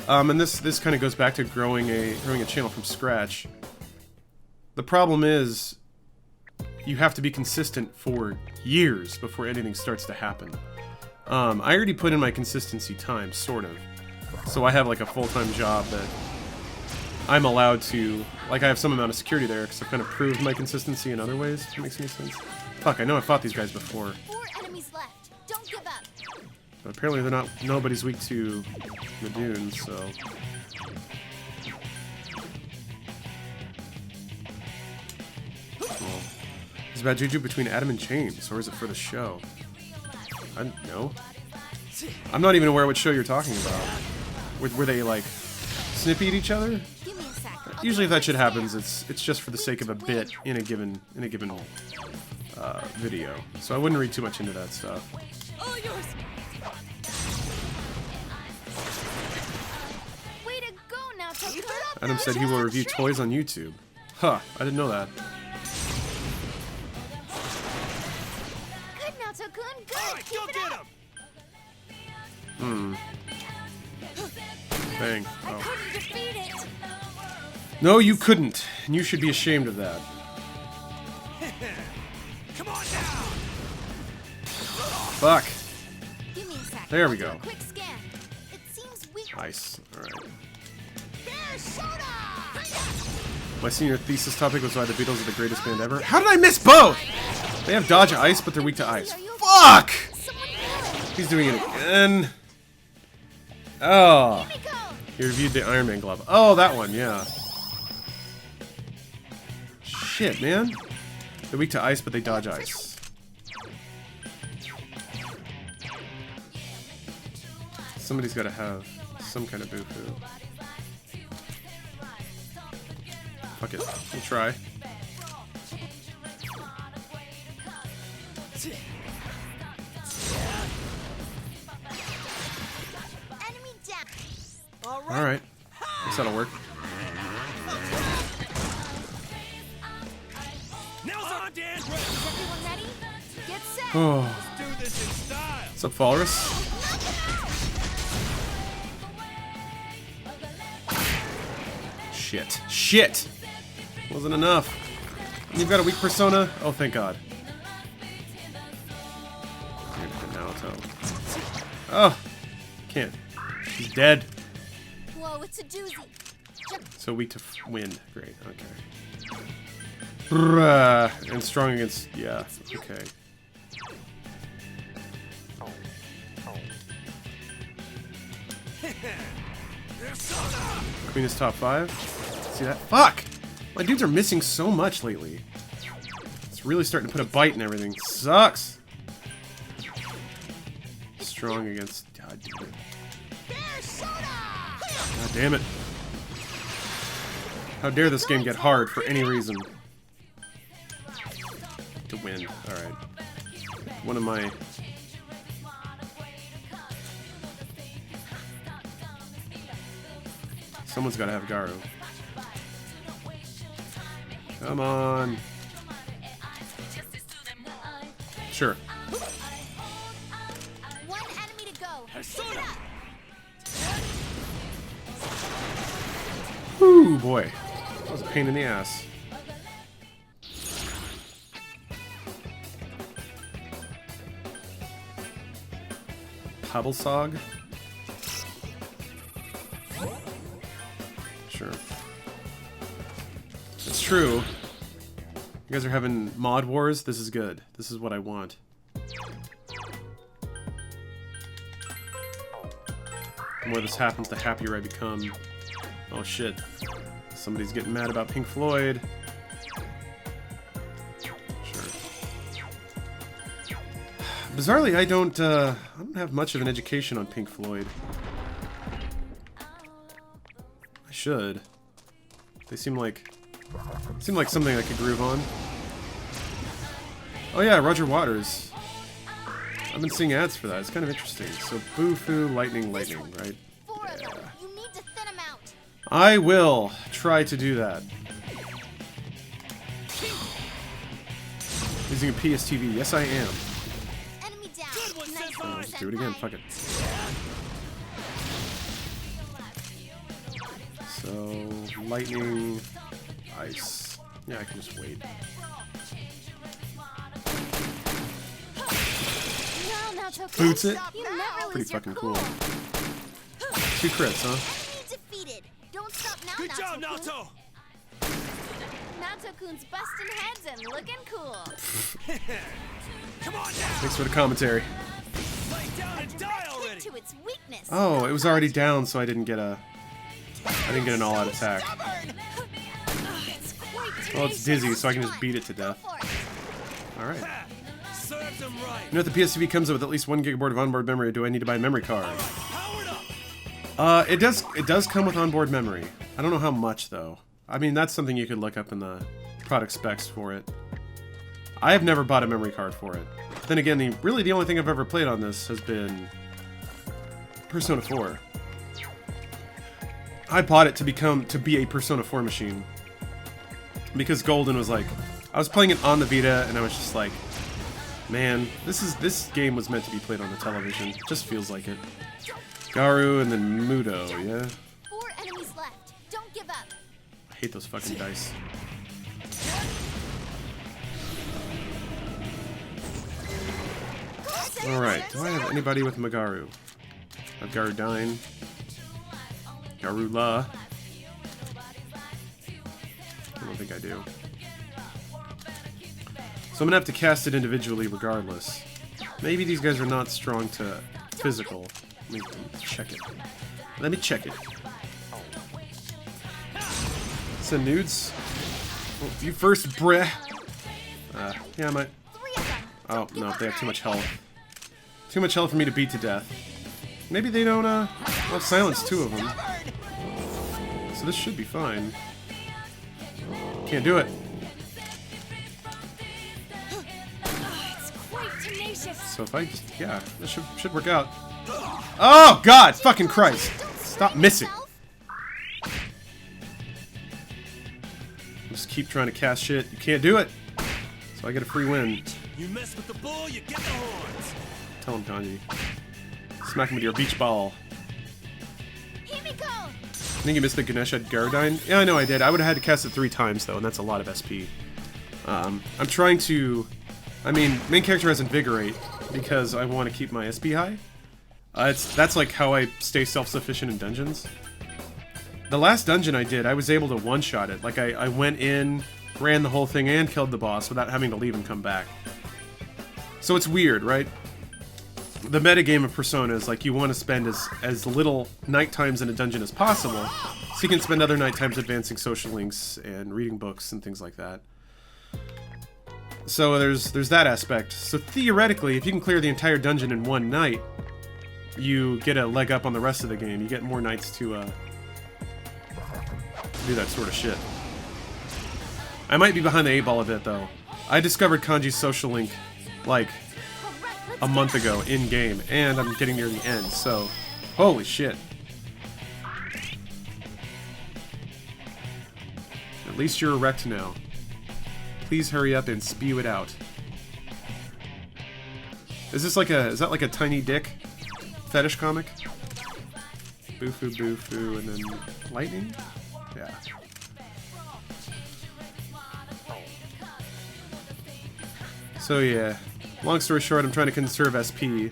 and this kind of goes back to growing a channel from scratch. The problem is, you have to be consistent for years before anything starts to happen. I already put in my consistency time, sort of. So I have like a full-time job that I'm allowed to, like I have some amount of security there because I've kind of proved my consistency in other ways, if it makes any sense. Fuck, I know I fought these guys before. 4 enemies left. Don't give up. But apparently they're not, nobody's weak to the dunes, so... Well, is it about juju between Adam and James, or is it for the show? I don't know. I'm not even aware what show you're talking about. Were they, like, snippy at each other? Give me a sec. Usually if that shit happens, it's just for the sake of a bit in a given video. So I wouldn't read too much into that stuff. All yours. Way to go now, Tucker. Adam said he will review toys on YouTube. Huh, I didn't know that. Good now, Takun. Good. All right, Keep go it get up. him. Bang. I Oh. couldn't defeat it. No, you couldn't. And you should be ashamed of that. Come on now. Fuck. Give me a sec. There we I'll do go. a quick scan. It seems weak. Nice. Alright. Bear soda. My senior thesis topic was why the Beatles are the greatest band ever. How did I miss both? They have dodge ice, but they're weak to ice. Fuck! Someone help. He's doing it again. Oh. Here we go. He reviewed the Iron Man glove. Oh, that one, yeah. Shit, man. They're weak to ice, but they dodge ice. Somebody's got to have some kind of boo-foo. Fuck it. We'll try. Enemy down. All right. Alright. Guess that'll work. Now's on, Dan. Is everyone ready? Get set. Oh. Let's do this in style. What's up, Walrus? Shit. Shit! Wasn't enough. You've got a weak persona? Oh, thank God. Oh! Can't. She's dead. Whoa, it's a doozy. So weak to wind. Great. Okay. Bruh. And strong against... Yeah. Okay. There's soda. Queen is top 5. See that? Fuck! My dudes are missing so much lately. It's really starting to put a bite in everything. Sucks! Strong against... God damn it. God damn it. How dare this game get hard for any reason? To win. Alright. One of my... Someone's gotta have Garu. Come on. Sure. One enemy to go. Soda. Ooh, boy. That was a pain in the ass. Pebblesog? Sure. It's true. You guys are having mod wars? This is good. This is what I want. The more this happens, the happier I become. Oh shit. Somebody's getting mad about Pink Floyd. Sure. Bizarrely, I don't have much of an education on Pink Floyd. I should. They seem like something I could groove on. Oh yeah, Roger Waters. I've been seeing ads for that. It's kind of interesting. So Boo-Foo, Lightning, right? Yeah. You need to thin 'em out. I will try to do that. Using a PSTV. Yes, I am. Enemy down. Good one, Nice Senpai. Let's do it again. Fuck it. So, lightning, ice. Yeah, I can just wait. No, so Boots it. You never Pretty lose your fucking cool. cool. 2 crits, huh? Enemy defeated. Don't stop now, Good job, Nato-kun. Naoto. Nato-kun's busting heads and looking cool. Come on now. Thanks for the commentary. Lay down and die Direct hit already. to its weakness. Oh, it was already down, so I didn't get an all-out attack. It's quite Well, it's dizzy, so I can just beat it to death. Go for it. All right. Serves him right. You know, if the PSTV comes with at least 1 gigabyte of onboard memory, do I need to buy a memory card? Powered up. It does come with onboard memory. I don't know how much though. I mean, that's something you could look up in the product specs for it. I have never bought a memory card for it. Then again, the only thing I've ever played on this has been Persona 4. I bought it to be a Persona 4 machine because Golden was like, I was playing it on the Vita and I was just like, man, this game was meant to be played on the television. It just feels like it. Garu and then Mudo, yeah? 4 enemies left. Don't give up. I hate those fucking dice. Alright, do I have anybody with Magaru? I have Garudine. Garula. I don't think I do. So I'm gonna have to cast it individually regardless. Maybe these guys are not strong to physical. Let me check it. Let me check it. Send nudes? Oh, you first, bruh. Yeah, I might. 3 of them. Oh, no, they have too much health. Too much health for me to beat to death. Maybe they don't, well, silence 2 of them. So this should be fine. Can't do it. It's quite tenacious. So if I just, yeah, this should work out. Oh, God! Fucking Christ! Stop missing! Just keep trying to cast shit. You can't do it! So I get a free win. You mess with the bull, you get the horns. Tell him, Kanji. Smack him with your beach ball. Himiko. I think you missed the Ganesha Garudine. Yeah, I know I did. I would have had to cast it 3 times, though, and that's a lot of SP. I'm trying to... I mean, main character has Invigorate, because I want to keep my SP high. That's like how I stay self-sufficient in dungeons. The last dungeon I did, I was able to one-shot it. Like, I went in, ran the whole thing, and killed the boss without having to leave and come back. So it's weird, right? The metagame of Persona is like you want to spend as little night times in a dungeon as possible, so you can spend other night times advancing social links and reading books and things like that. So there's that aspect. So theoretically, if you can clear the entire dungeon in one night, you get a leg up on the rest of the game. You get more nights to do that sort of shit. I might be behind the 8 ball a bit though. I discovered Kanji's social link like a month ago in game, and I'm getting near the end. So, holy shit! At least you're erect now. Please hurry up and spew it out. Is that like a tiny dick fetish comic? Boo-foo, boo-foo, and then lightning? Yeah. So yeah, long story short, I'm trying to conserve SP.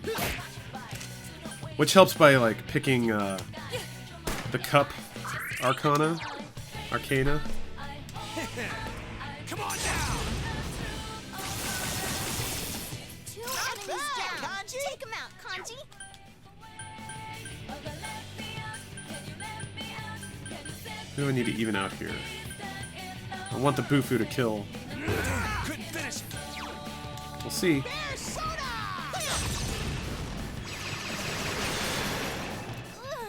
Which helps by like picking the cup Arcana. Come on now. 2 enemies down. Take 'em out, Kanji. Who do I need to even out here? I want the Bufu to kill. Couldn't finish it. We'll see.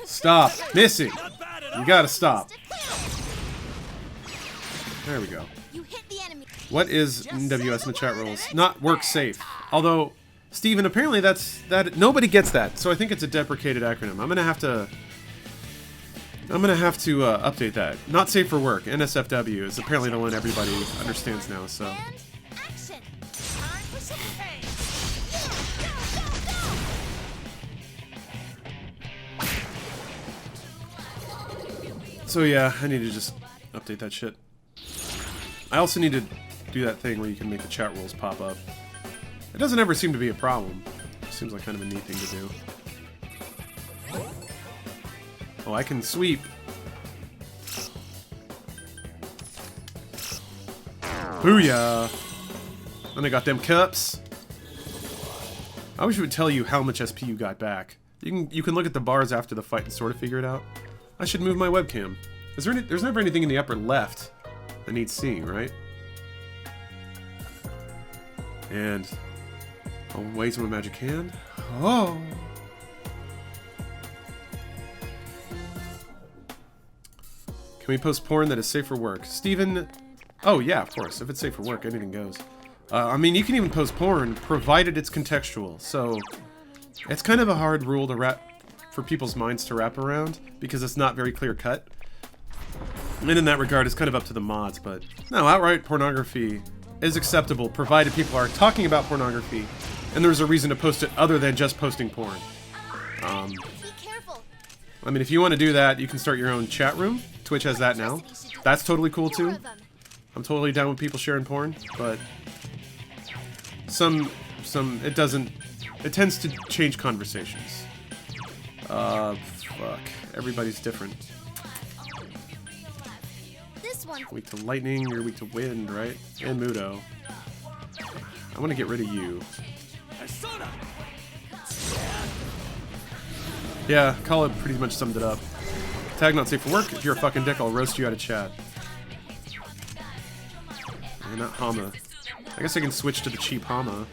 Stop. Miss it. Not bad at all. You gotta stop. There we go. You hit the enemy. What is NWS in the chat rules? Not work safe. Although, Steven, apparently that nobody gets that, so I think it's a deprecated acronym. I'm gonna have to update that. Not safe for work. NSFW is apparently the one everybody understands now. So. And action. Time for some pain. So yeah, I need to just update that shit. I also need to do that thing where you can make the chat rules pop up. It doesn't ever seem to be a problem. It seems like kind of a neat thing to do. Oh, I can sweep. Booyah! And I got them cups. I wish it would tell you how much SP you got back. You can look at the bars after the fight and sort of figure it out. I should move my webcam. There's never anything in the upper left that needs seeing, right? And I'll waste my magic hand. Oh! Can we post porn that is safe for work? Steven... Oh, yeah, of course. If it's safe for work, anything goes. I mean, you can even post porn, provided it's contextual. So, it's kind of a hard rule to for people's minds to wrap around, because it's not very clear-cut. And in that regard, it's kind of up to the mods, but... No, outright pornography is acceptable, provided people are talking about pornography, and there's a reason to post it other than just posting porn. Be careful. I mean, if you want to do that, you can start your own chat room. Twitch has that now. That's totally cool, too. I'm totally down with people sharing porn, but... it doesn't... It tends to change conversations. Fuck. Everybody's different. This one. Weak to lightning, you're weak to wind, right? And Mudo. I want to get rid of you. Persona. Yeah, Kala pretty much summed it up. Tag not safe for work. If you're a fucking dick, I'll roast you out of chat. And not Hama. I guess I can switch to the cheap Hama.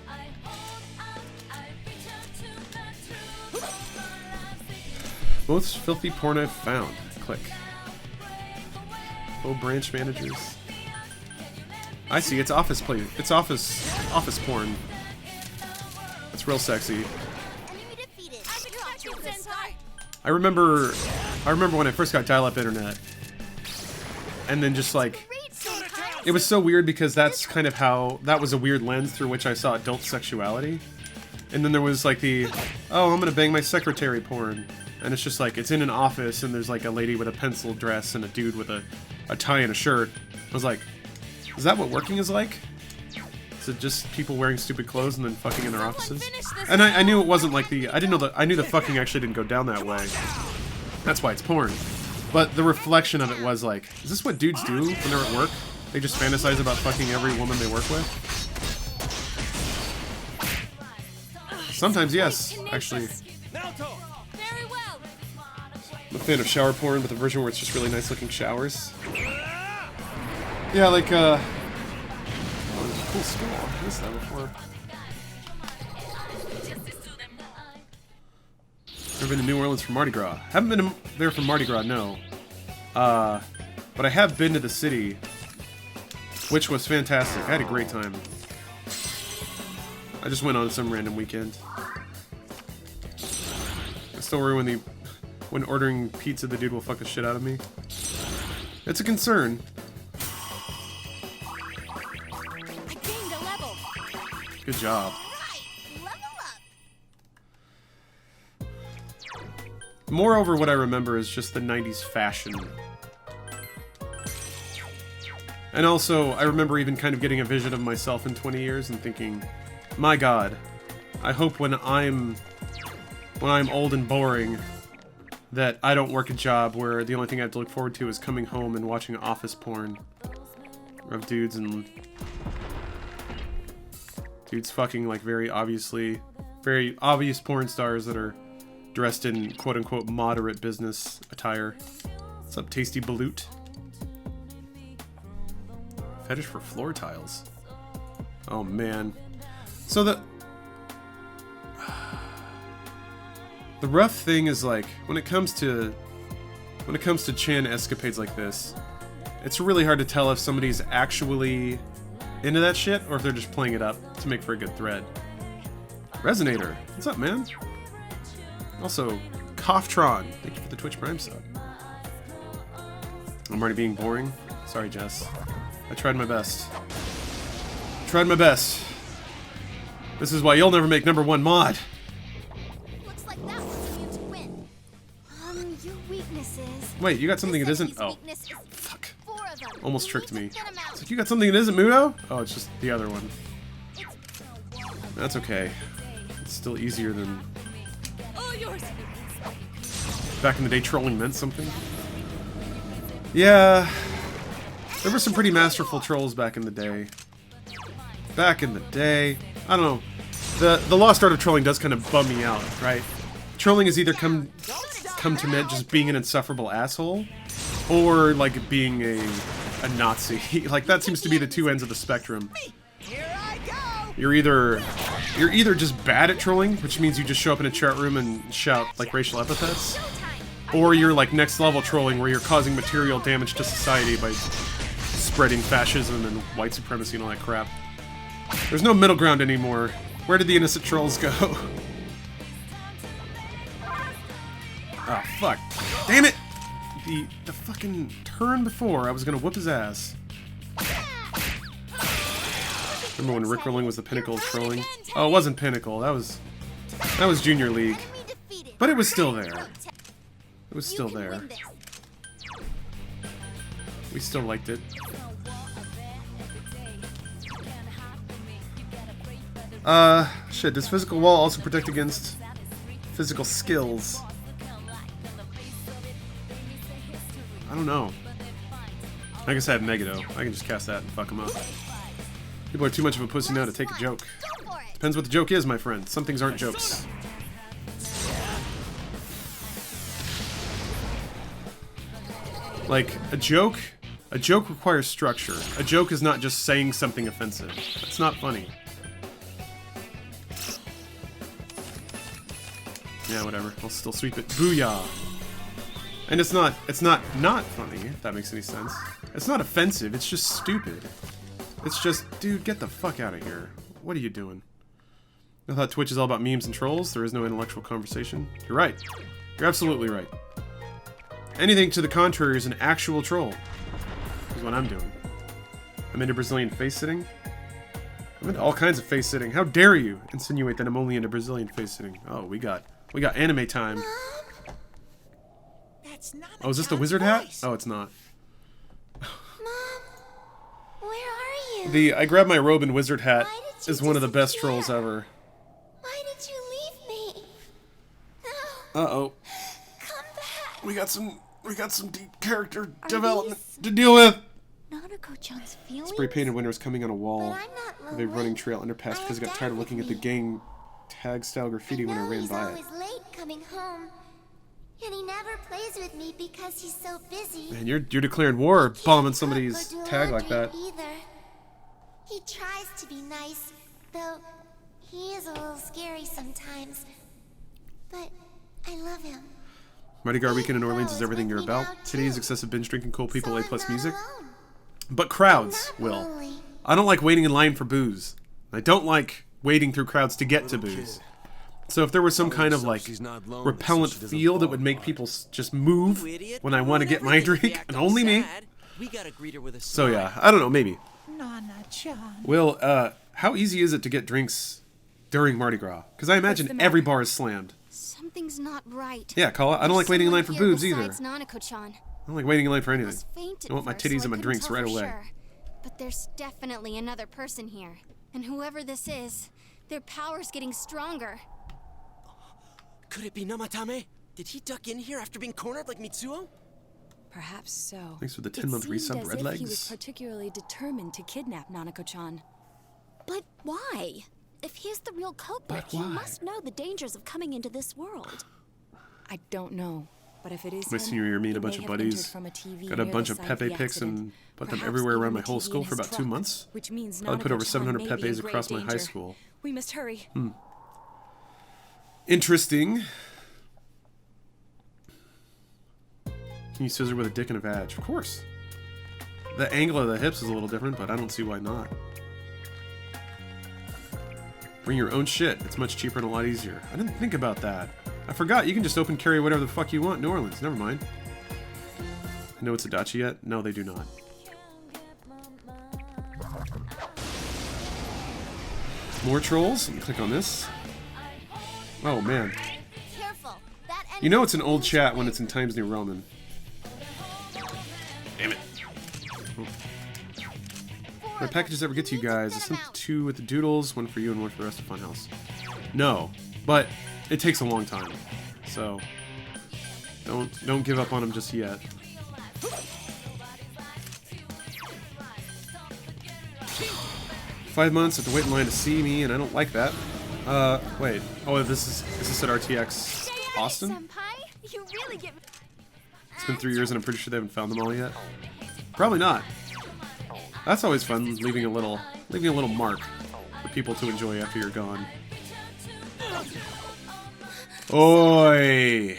Most filthy porn I've found. Click. Oh, branch managers. I see. It's office play. It's office porn. It's real sexy. Enemy defeated. I remember when I first got dial-up internet, and then just like, it was so weird because that's kind of how, that was a weird lens through which I saw adult sexuality. And then there was like the, oh, I'm gonna bang my secretary porn. And it's just like, it's in an office and there's like a lady with a pencil dress and a dude with a tie and a shirt. I was like, is that what working is like? Is it just people wearing stupid clothes and then fucking in their offices? And I knew it wasn't like the, I knew the fucking actually didn't go down that way. That's why it's porn. But the reflection of it was like, is this what dudes do when they're at work? They just fantasize about fucking every woman they work with? Sometimes yes, actually. Very well. I'm a fan of shower porn, but the version where it's just really nice looking showers. Yeah, like, oh, there's a cool skull. I missed that before. Ever been to New Orleans for Mardi Gras? Haven't been there for Mardi Gras, no. But I have been to the city, which was fantastic. I had a great time. I just went on some random weekend. I still worry when ordering pizza, the dude will fuck the shit out of me. It's a concern. I gained a level. Good job. Right. Level up. Moreover, what I remember is just the 90s fashion. And also, I remember even kind of getting a vision of myself in 20 years and thinking, my god, I hope when I'm old and boring, that I don't work a job where the only thing I have to look forward to is coming home and watching office porn of dudes fucking like very obvious porn stars that are dressed in quote-unquote moderate business attire. What's up, Tasty Balut? Fetish for floor tiles. Oh man. So the rough thing is, like, when it comes to Chan escapades like this, it's really hard to tell if somebody's actually into that shit or if they're just playing it up to make for a good thread. Resonator, what's up, man? Also, Coughtron, thank you for the Twitch Prime sub. I'm already being boring. Sorry, Jess. I tried my best. Tried my best. This is why you'll never make #1 mod. Looks like that was you to win. Your weaknesses. Wait, you got something that isn't? Oh, Weakness is fuck. 4 of them. Almost You tricked need me. to thin 'em out. It's like, you got something that isn't Mudo? Oh, it's just the other one. That's okay. It's still easier than... All yours. Back in the day, trolling meant something. Yeah. There were some pretty masterful trolls back in the day. Back in the day. I don't know. The lost art of trolling does kind of bum me out, right? Trolling has either come to meant just being an insufferable asshole, or like being a Nazi. Like, that seems to be the two ends of the spectrum. You're either just bad at trolling, which means you just show up in a chat room and shout like racial epithets, or you're like next level trolling where you're causing material damage to society by spreading fascism and white supremacy and all that crap. There's no middle ground anymore. Where did the innocent trolls go? Ah, fuck. Damn it! The fucking turn before, I was gonna whoop his ass. Remember when Rickrolling was the pinnacle of trolling? Oh, it wasn't pinnacle. That was Junior League. But it was still there. It was still there. We still liked it. Shit, does physical wall also protect against physical skills? I don't know. I guess I have Megado. I can just cast that and fuck him up. People are too much of a pussy now to take a joke. Depends what the joke is, my friend. Some things aren't jokes. Like, a joke requires structure. A joke is not just saying something offensive. That's not funny. Yeah, whatever. I'll still sweep it. Booyah! And it's not funny, if that makes any sense. It's not offensive, it's just stupid. It's just, dude, get the fuck out of here. What are you doing? I thought Twitch is all about memes and trolls. There is no intellectual conversation. You're right. You're absolutely right. Anything to the contrary is an actual troll. Is what I'm doing. I'm into Brazilian face-sitting. I'm into all kinds of face-sitting. How dare you insinuate that I'm only into Brazilian face-sitting? Oh, we got anime time. That's not Oh, is this the wizard hat? Oh, it's not. Where are you? I grabbed my robe and wizard hat Why did you is one of the best disappear? trolls ever. Why did you leave me? No. Uh-oh. Come back. We got some deep character development to deal with. Nanako-chan's feelings? Spray painted windows coming on a wall But I'm not of a running trail underpass because I got tired of looking at the gang tag style graffiti when I ran by it. He's always late coming home. And he never plays with me because he's so busy. Man, you're declaring war, bombing Can't somebody's cook or do tag like laundry that. Either. He tries to be nice, though he is a little scary sometimes. But I love him. Mardi Gras weekend in Orleans is He's everything with you're me about. now, Today's too. excessive binge drinking, cool people, So A I'm plus not music. alone. But crowds I'm not will. lonely. I don't like waiting in line for booze. I don't like waiting through crowds to get to booze. So if there was some kind of like repellent feel that would make people just move when I want to get my drink, and only me. So yeah, I don't know, maybe. Will, how easy is it to get drinks during Mardi Gras? Because I imagine every bar is slammed. Something's not right. Yeah, call it. I don't like waiting in line for boobs either. Besides Nanako-chan. I don't like waiting in line for anything. Was fainted I want my first, titties so and my I couldn't drinks tell right for away. sure. But there's definitely another person here. And whoever this is, their power's getting stronger. Could it be Namatame? Did he duck in here after being cornered like Mitsuo? Perhaps so. Thanks for the It 10-month seemed resub, as Red if Legs. He was particularly determined to kidnap Nanako-chan. But why? If he's the real culprit, But he why? must know the dangers of coming into this world. I don't know. But if it is My him, senior year, me and a he bunch may of have entered buddies from a TV got a near bunch the of site of Pepe the pics accident. and put them Perhaps everywhere around even my the whole TV school in for his about 2 truck, months. which means I put over Nanako-chan 700 may be in Pepes grave across my high danger. school. We must hurry. Interesting. Can you scissor with a dick and a vag? Of course. The angle of the hips is a little different, but I don't see why not. Bring your own shit. It's much cheaper and a lot easier. I didn't think about that. I forgot. You can just open carry whatever the fuck you want in New Orleans. Never mind. I know it's a dachi yet? No, they do not. More trolls. Let me click on this. Oh, man. Careful. That You know it's an old chat when it's in Times New Roman. Damn it. Oh. My packages ever get to you guys? I sent 2 with the doodles, 1 for you and 1 for the rest of Funhouse. No, but it takes a long time, so don't give up on them just yet. Five months, have to wait in line to see me, and I don't like that. Wait. Oh, is this at RTX Austin? Senpai, you really get. It's been 3 years, and I'm pretty sure they haven't found them all yet. Probably not. That's always fun, leaving a little mark for people to enjoy after you're gone. Oi!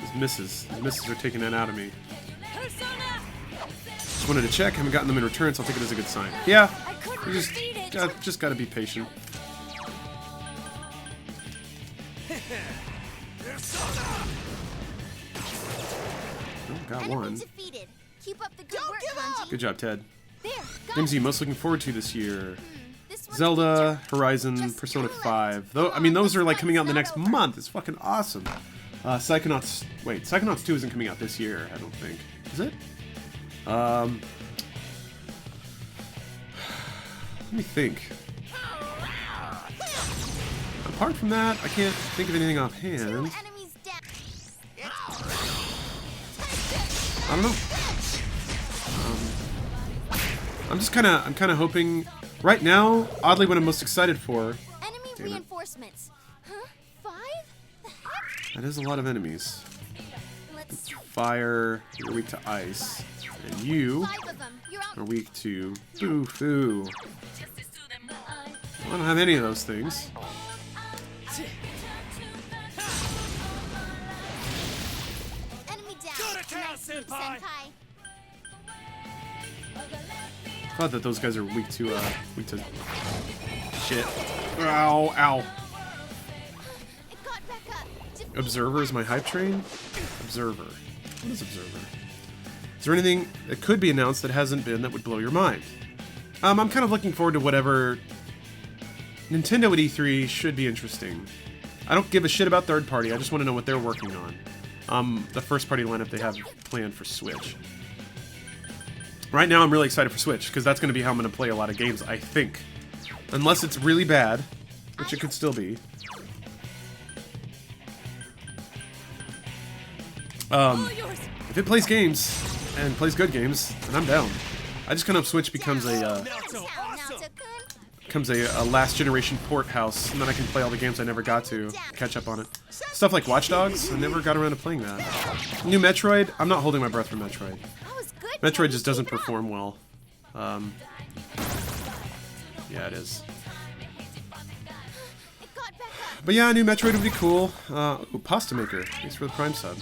These misses are taking that out of me. Just wanted to check, haven't gotten them in return, so I'll take it as a good sign. Yeah, you just gotta be patient. Oh, got one. Keep up the good work, Good job, Ted. There, Games are you most looking forward to this year? Zelda, Horizon, Persona 5. Though, I mean, those are like coming out in the next month. It's fucking awesome. Psychonauts. Wait, Psychonauts 2 isn't coming out this year, I don't think. Is it? Let me think. Apart from that, I can't think of anything offhand. I don't know. I'm kind of hoping. Right now, oddly, what I'm most excited for. Enemy reinforcements. Huh? 5? The heck? That is a lot of enemies. Let's Fire. You're weak to ice, and you 5 of them. You're out. are weak to foo. I don't have any of those things. Enemy down. Go to town, Nice move, senpai. I thought that those guys are weak to shit. Ow, ow. It got back up. Observer is my hype train? Observer. What is Observer? Is there anything that could be announced that hasn't been that would blow your mind? I'm kind of looking forward to whatever Nintendo at E3 should be interesting. I don't give a shit about third party, I just want to know what they're working on. The first party lineup they have planned for Switch. Right now I'm really excited for Switch, because that's going to be how I'm going to play a lot of games, I think. Unless it's really bad, which it could still be. If it plays games, and plays good games, then I'm down. I just kind of Switch becomes a last generation port house, and then I can play all the games I never got to, catch up on it. Stuff like Watch Dogs, I never got around to playing that. New Metroid, I'm not holding my breath for Metroid. Metroid just doesn't perform well. Yeah, it is. But yeah, new Metroid would be cool. Ooh, Pasta Maker, thanks for the Prime sub.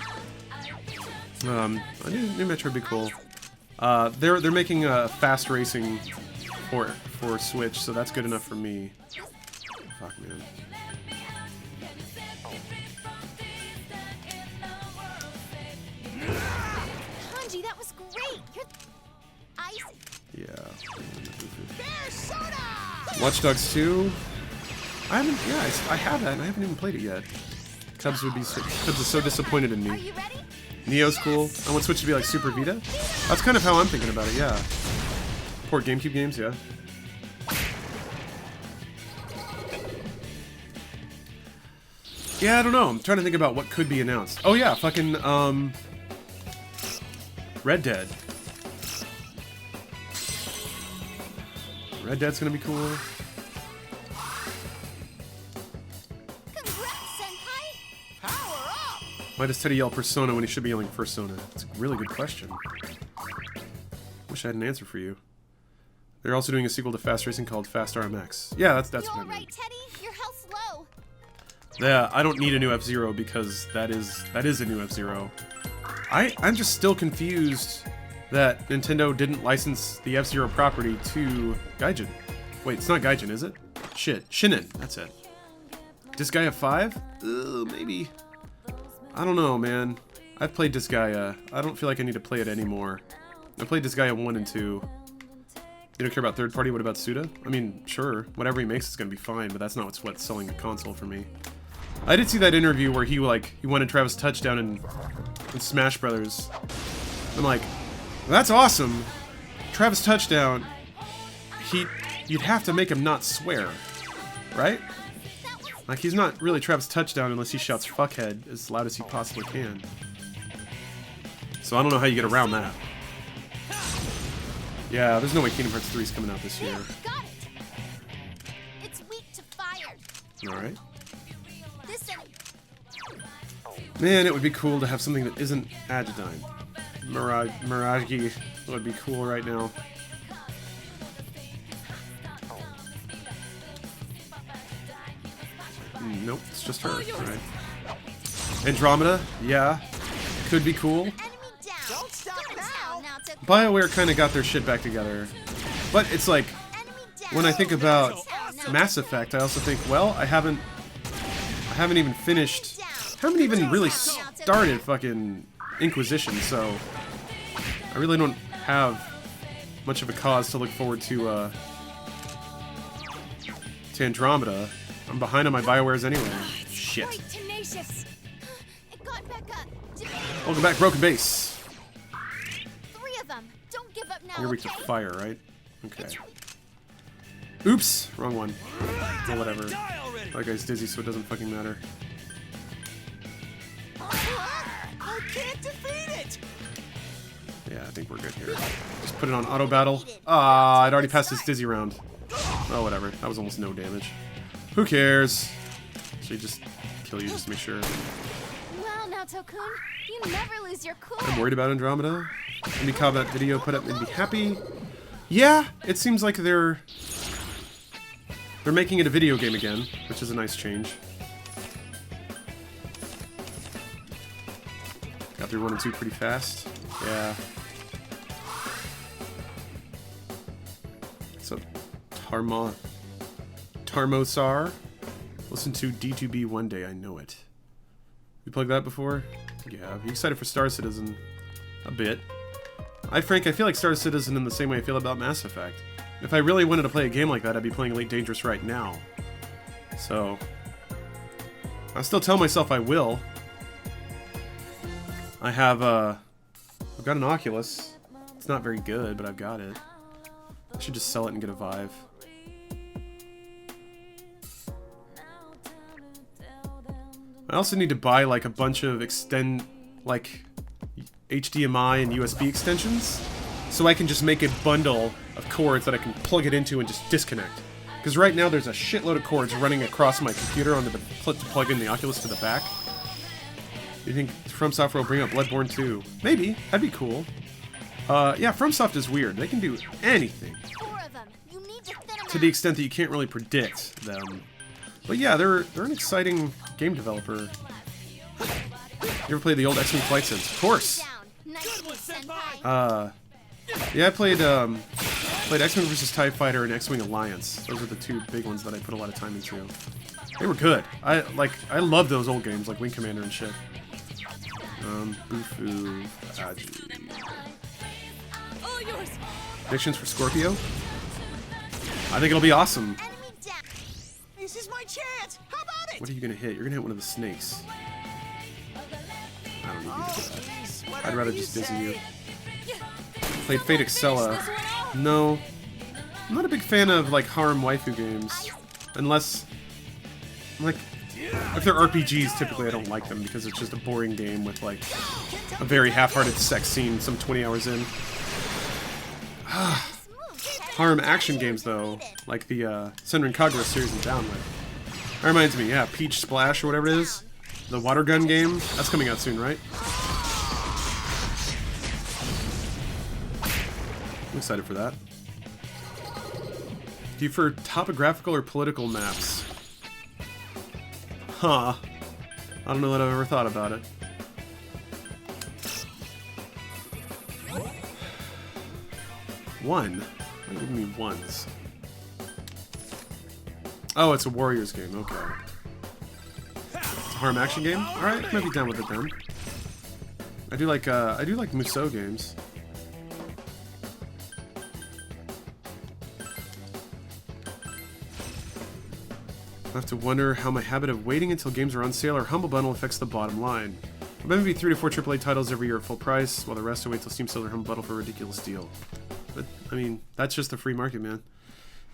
A new Metroid would be cool. They're making a fast racing for Switch, so that's good enough for me. Fuck, man. Kanji, that was great. You're ice. Yeah. Watch Dogs 2. I haven't. Yeah, I have that, and I haven't even played it yet. Cubs is so disappointed in me. Neo's cool. I want Switch to be like Super Vita. That's kind of how I'm thinking about it. Yeah. Port GameCube games. Yeah. Yeah, I don't know. I'm trying to think about what could be announced. Oh yeah, fucking Red Dead. Red Dead's gonna be cool. Congrats, senpai. Why does Teddy yell Persona when he should be yelling Persona? It's a really good question. Wish I had an answer for you. They're also doing a sequel to Fast Racing called Fast RMX. Yeah, that's You what I all mean. right, Teddy? Your health's low. Yeah, I don't need a new F-Zero because that is a new F-Zero. I'm just still confused that Nintendo didn't license the F-Zero property to Gaijin. Wait, it's not Gaijin, is it? Shit, Shinin, that's it. Disgaea 5? Maybe. I don't know, man. I've played Disgaea. I don't feel like I need to play it anymore. I played Disgaea 1 and 2. You don't care about third party? What about Suda? I mean, sure. Whatever he makes is gonna be fine, but that's not what's selling the console for me. I did see that interview where he wanted Travis Touchdown in Smash Brothers. I'm like, that's awesome. Travis Touchdown. You'd have to make him not swear, right? Like, he's not really Travis Touchdown unless he shouts fuckhead as loud as he possibly can. So I don't know how you get around that. Yeah, there's no way Kingdom Hearts 3 is coming out this year. Got it. It's weak to fire. Alright. This end. Man, it would be cool to have something that isn't Agidyne. Miragi would be cool right now. Nope, it's just her. Alright. Andromeda, yeah. Could be cool. Enemy down. Don't stop now. BioWare kind of got their shit back together. But it's like, when I think about Mass Effect, I also think, well, I haven't even finished, haven't even really started fucking Inquisition, so I really don't have much of a cause to look forward to Andromeda. I'm behind on my BioWares anyway. Shit. It got back up. Welcome back, Broken Base. 3 of them. Don't give up now. You're weak to okay? fire, right? Okay. Oops! Wrong one. Well, whatever. That guy's dizzy, so it doesn't fucking matter. I can't defeat it. Yeah, I think we're good here. Just put it on auto battle. Ah, I'd already passed this dizzy round. Oh, whatever. That was almost no damage. Who cares? Should just kill you just to make sure. Well, now, Tokun, you never lose your cool. I'm worried about Andromeda. Any combat video put up made me happy. Yeah, it seems like they're making it a video game again, which is a nice change. Got through 1 and 2 pretty fast. Yeah. So, Tarmosar. Listen to D2B one day, I know it. You plugged that before? Yeah. Are you excited for Star Citizen? A bit. Frank, I feel like Star Citizen in the same way I feel about Mass Effect. If I really wanted to play a game like that, I'd be playing Elite Dangerous right now. So, I still tell myself I will. I've got an Oculus. It's not very good, but I've got it. I should just sell it and get a Vive. I also need to buy like a bunch of HDMI and USB extensions, so I can just make a bundle of cords that I can plug it into and just disconnect. Because right now there's a shitload of cords running across my computer onto the to plug in the Oculus to the back. Do you think From Software will bring up Bloodborne 2? Maybe. That'd be cool. Yeah, FromSoft is weird. They can do anything. 4 of them. You need to thin them To the extent that you can't really predict them. But yeah, they're an exciting game developer. You ever played the old X-Wing Flight Sims? Of course! Yeah, I played X-Wing vs. TIE Fighter and X-Wing Alliance. Those are the 2 big ones that I put a lot of time into. They were good. I love those old games, like Wing Commander and shit. Bufu, Aji. Predictions for Scorpio? I think it'll be awesome. This is my chance. How about it? What are you gonna hit? You're gonna hit one of the snakes. I don't need you to do that. I'd rather just dizzy you. Played Fate Excella. No. I'm not a big fan of, like, harem waifu games. Unless, like, if they're RPGs, typically I don't like them because it's just a boring game with, like, a very half-hearted sex scene some 20 hours in. Harem action games, though, like the Senran Kagura series I'm down with. That reminds me, yeah, Peach Splash or whatever it is. The water gun game. That's coming out soon, right? I'm excited for that. Do you prefer topographical or political maps? Huh. I don't know that I've ever thought about it. One? What do you mean ones? Oh, it's a Warriors game. Okay. It's a harm action game? Alright, might be down with it then. I do like Musou games. I have to wonder how my habit of waiting until games are on sale or Humble Bundle affects the bottom line. I bet maybe 3 to 4 AAA titles every year at full price, while the rest will wait till Steam sells or Humble Bundle for a ridiculous deal. But, I mean, that's just the free market, man.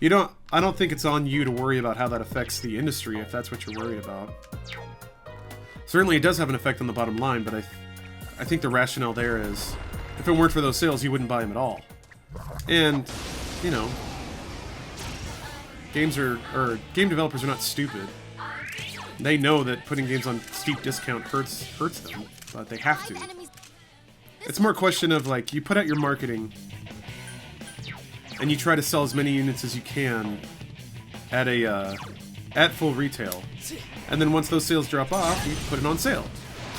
I don't think it's on you to worry about how that affects the industry, if that's what you're worried about. Certainly it does have an effect on the bottom line, but I think the rationale there is, if it weren't for those sales, you wouldn't buy them at all. And, you know, game developers are not stupid. They know that putting games on steep discount hurts them, but they have to. It's more a question of, like, you put out your marketing and you try to sell as many units as you can at full retail, and then once those sales drop off, you put it on sale.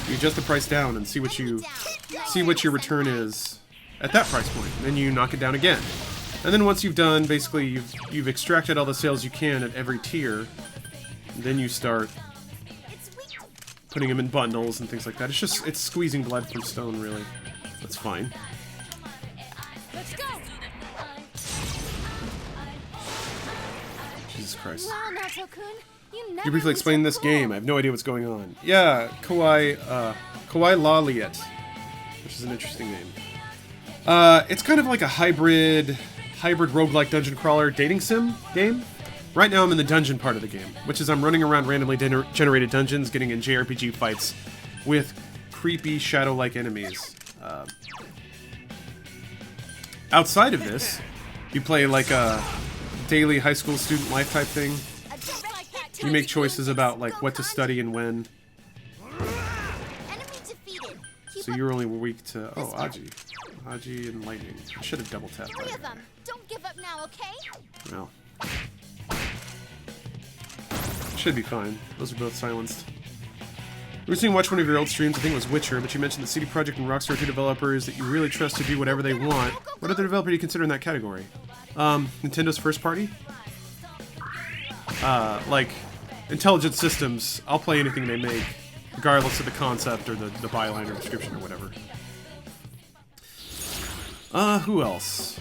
You adjust the price down and see what your return is at that price point, and then you knock it down again. And then once you've done, basically, you've extracted all the sales you can at every tier, then you start putting them in bundles and things like that. It's squeezing blood from stone, really. That's fine. Let's go. Jesus Christ. Wow, Nato-kun, You briefly explained this game. I have no idea what's going on. Yeah, Kawaii Laliet, which is an interesting name. It's kind of like a hybrid roguelike dungeon crawler dating sim game. Right now I'm in the dungeon part of the game, which is I'm running around randomly generated dungeons, getting in JRPG fights with creepy shadow-like enemies. Outside of this, you play like a daily high school student life type thing. You make choices about like what to study and when. So you're only weak to Aji and lightning. I should have double tapped that. Don't give up now, okay? Well, should be fine. Those are both silenced. Recently watched one of your old streams, I think it was Witcher, but you mentioned that CD Projekt and Rockstar are two developers that you really trust to do whatever they want. What other developer do you consider in that category? Nintendo's first party? Like, Intelligent Systems, I'll play anything they make, regardless of the concept or the byline or description or whatever. Who else?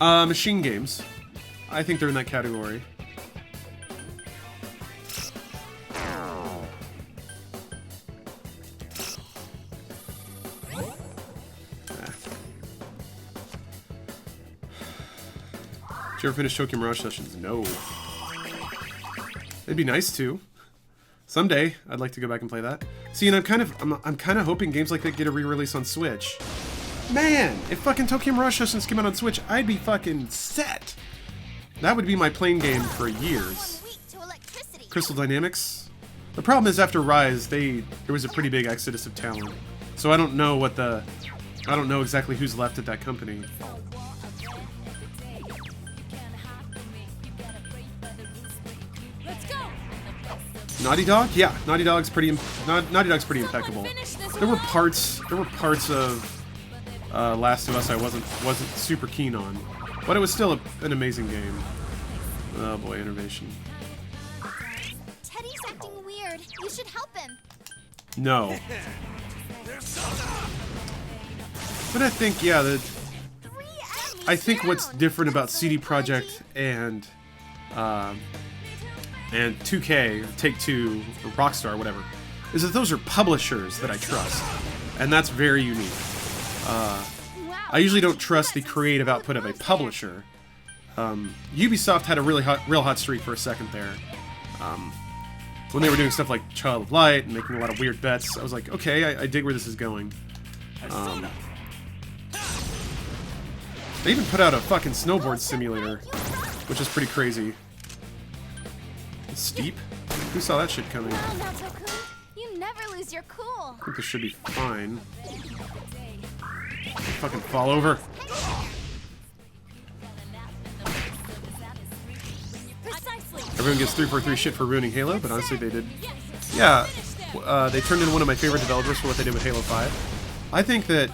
Machine Games. I think they're in that category. Did you ever finish Tokyo Mirage Sessions? No. It'd be nice to. Someday, I'd like to go back and play that. See, and I'm kind of hoping games like that get a re-release on Switch. Man, if fucking Tokyo Mirage Sessions came out on Switch, I'd be fucking set. That would be my playing game for years. Crystal Dynamics. The problem is after Rise, there was a pretty big exodus of talent. So I don't know exactly who's left at that company. Naughty Dog? Yeah, Naughty Dog's pretty impeccable. There were parts of Last of Us I wasn't super keen on, but it was still an amazing game. Oh boy, innovation. Teddy's acting weird. You should help him. No. But I think, yeah, I think what's different about CD Projekt and 2K, Take-Two, or Rockstar, whatever, is that those are publishers that I trust, and that's very unique. I usually don't trust the creative output of a publisher. Ubisoft had a real hot streak for a second there. When they were doing stuff like Child of Light and making a lot of weird bets, I was like, okay, I dig where this is going. They even put out a fucking snowboard simulator, which is pretty crazy. Steep? Who saw that shit coming? Wow, Naoto-kun, you never lose your cool. I think this should be fine. Fucking fall over. Precisely. Everyone gets 343 shit for ruining Halo, but honestly they did. Yeah, they turned in one of my favorite developers for what they did with Halo 5. I think that,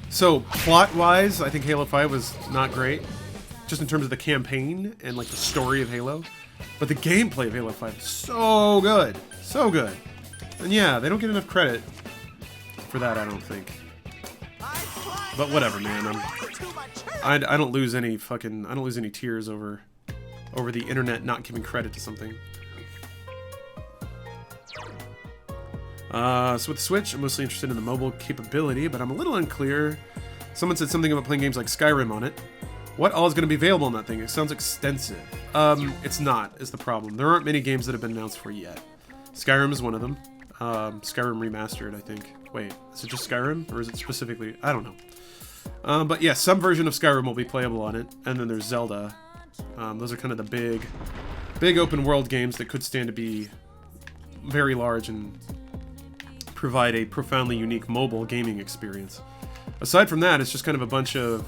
so plot-wise, I think Halo 5 was not great, just in terms of the campaign and like the story of Halo. But the gameplay of Halo 5 is so good, so good. And yeah, they don't get enough credit for that, I don't think. But whatever, man. I don't lose any fucking, I don't lose any tears over the internet not giving credit to something. So with the Switch, I'm mostly interested in the mobile capability, but I'm a little unclear. Someone said something about playing games like Skyrim on it. What all is going to be available on that thing? It sounds extensive. It's not, is the problem. There aren't many games that have been announced for it yet. Skyrim is one of them. Skyrim Remastered, I think. Wait, is it just Skyrim? Or is it specifically? I don't know. But yeah, some version of Skyrim will be playable on it. And then there's Zelda. Those are kind of the big open world games that could stand to be very large and provide a profoundly unique mobile gaming experience. Aside from that, it's just kind of a bunch of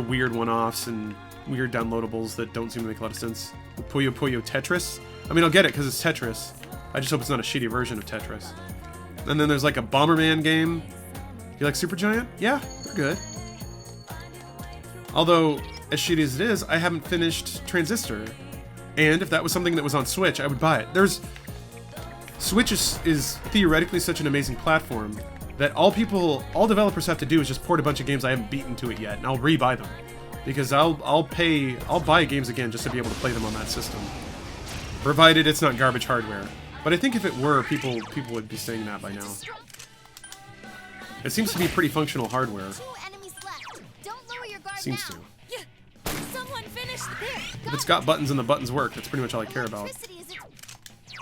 weird one-offs and weird downloadables that don't seem to make a lot of sense. Puyo Puyo Tetris. I mean, I'll get it because it's Tetris. I just hope it's not a shitty version of Tetris. And then there's like a Bomberman game. You like Supergiant? Yeah, they're good. Although, as shitty as it is, I haven't finished Transistor. And if that was something that was on Switch, I would buy it. Switch is theoretically such an amazing platform that all developers have to do is just port a bunch of games I haven't beaten to it yet, and I'll re-buy them. Because I'll buy games again just to be able to play them on that system. Provided it's not garbage hardware. But I think if it were, people would be saying that by now. It seems to be pretty functional hardware. Seems to. Someone finished there. If it's got buttons and the buttons work, that's pretty much all I care about.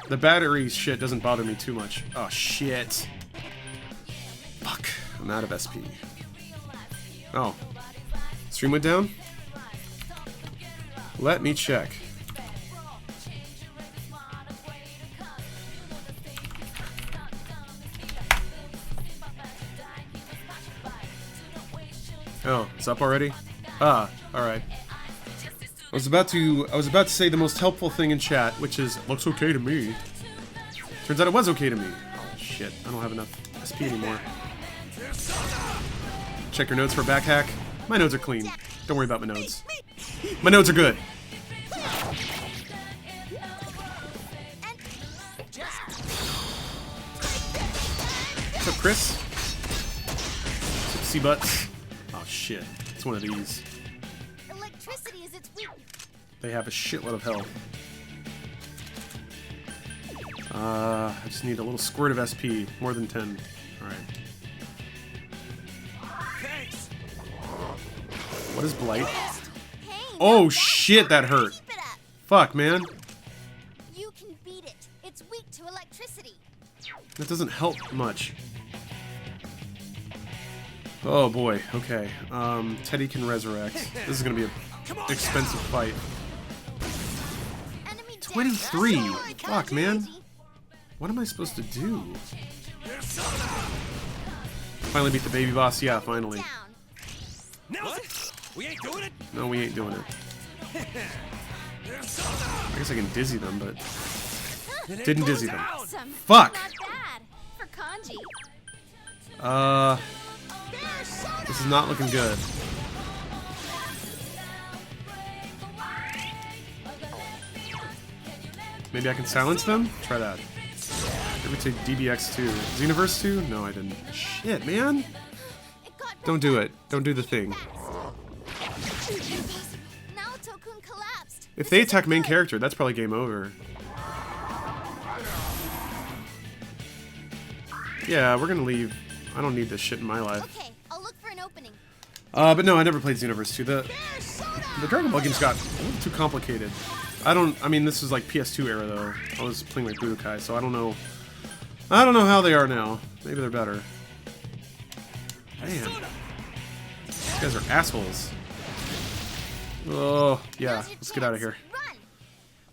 The battery shit doesn't bother me too much. Oh, shit. Fuck. I'm out of SP. Oh. Stream went down? Let me check. Oh, it's up already? Ah, alright. I was about to say the most helpful thing in chat, which is, looks okay to me. Turns out it was okay to me. Oh, shit. I don't have enough SP anymore. Check your nodes for a back hack. My nodes are clean. Don't worry about my nodes. My nodes are good. What's up, Chris? What's up, C-Butts? Oh, shit. It's one of these. Electricity is its weak. They have a shitload of health. I just need a little squirt of SP. More than 10. Alright. What is Blight? Oh shit, that hurt. Fuck, man. You can beat it. It's weak to electricity. That doesn't help much. Oh boy, okay. Teddy can resurrect. This is gonna be an expensive fight. 23! Fuck, man. What am I supposed to do? Finally beat the baby boss? Yeah, finally. What? We ain't doing it? No, we ain't doing it. I guess I can dizzy them, but... Didn't dizzy them. Awesome. Fuck! Not bad. For Kanji. This is not looking good. Maybe I can silence them? Try that. Maybe take DBX2. Xenoverse 2? No, I didn't. Shit, man! Don't do it. Don't do the thing. Naoto-kun collapsed. If they attack main character, that's probably game over. Yeah, we're gonna leave. I don't need this shit in my life. Okay, I'll look for an opening. But no, I never played Xenoverse 2. The Dragon Ball games got a little too complicated. I mean, this is like PS2 era, though. I was playing like Budokai, so I don't know. I don't know how they are now. Maybe they're better. Man. These guys are assholes. Oh, yeah. Let's get out of here.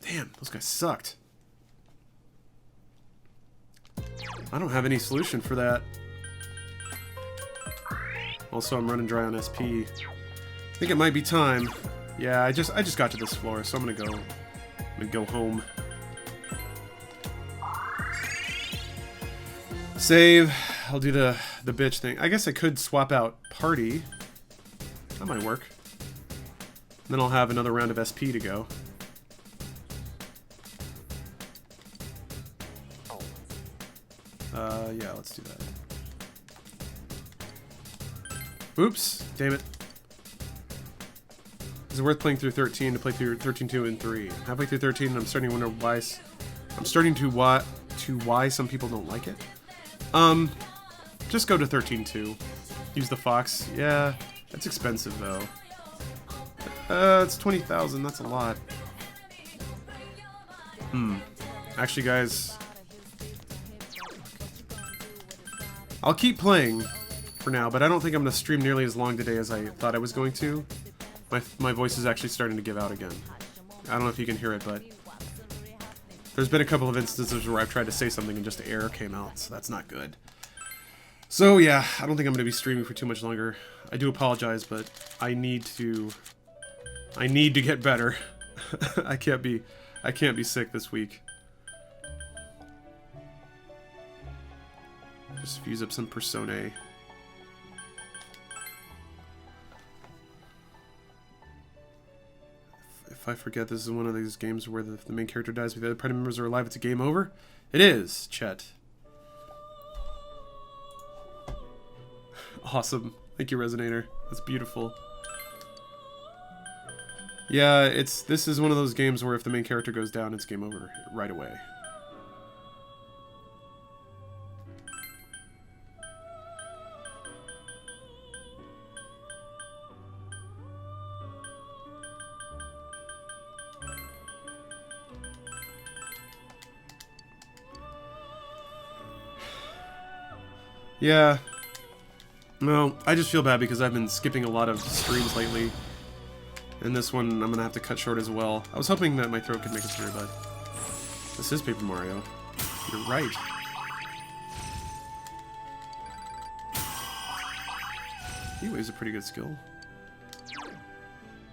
Damn, those guys sucked. I don't have any solution for that. Also, I'm running dry on SP. I think it might be time. Yeah, I just got to this floor, so I'm gonna go home. Save. I'll do the bitch thing. I guess I could swap out party. That might work. Then I'll have another round of SP to go. Yeah, let's do that. Oops, damn it. Is it worth playing through 13 to play through 13, 2, and 3? Halfway through 13, and I'm starting to wonder why. I'm starting to why some people don't like it. Just go to 13.2. Use the Fox. Yeah, that's expensive though. It's 20,000. That's a lot. Actually, guys, I'll keep playing for now, but I don't think I'm gonna stream nearly as long today as I thought I was going to. My voice is actually starting to give out again. I don't know if you can hear it, but there's been a couple of instances where I've tried to say something and just air came out, so that's not good. So yeah, I don't think I'm going to be streaming for too much longer. I do apologize, but I need to get better. I can't be sick this week. Just fuse up some Personae. If I forget, this is one of these games where the main character dies but the other party members are alive, it's a game over? It is, Chet. Awesome. Thank you, Resonator. That's beautiful. Yeah, this is one of those games where if the main character goes down, it's game over right away. Yeah. No, I just feel bad because I've been skipping a lot of streams lately. And this one I'm gonna have to cut short as well. I was hoping that my throat could make it through, but this is Paper Mario. You're right. Heatwave's a pretty good skill.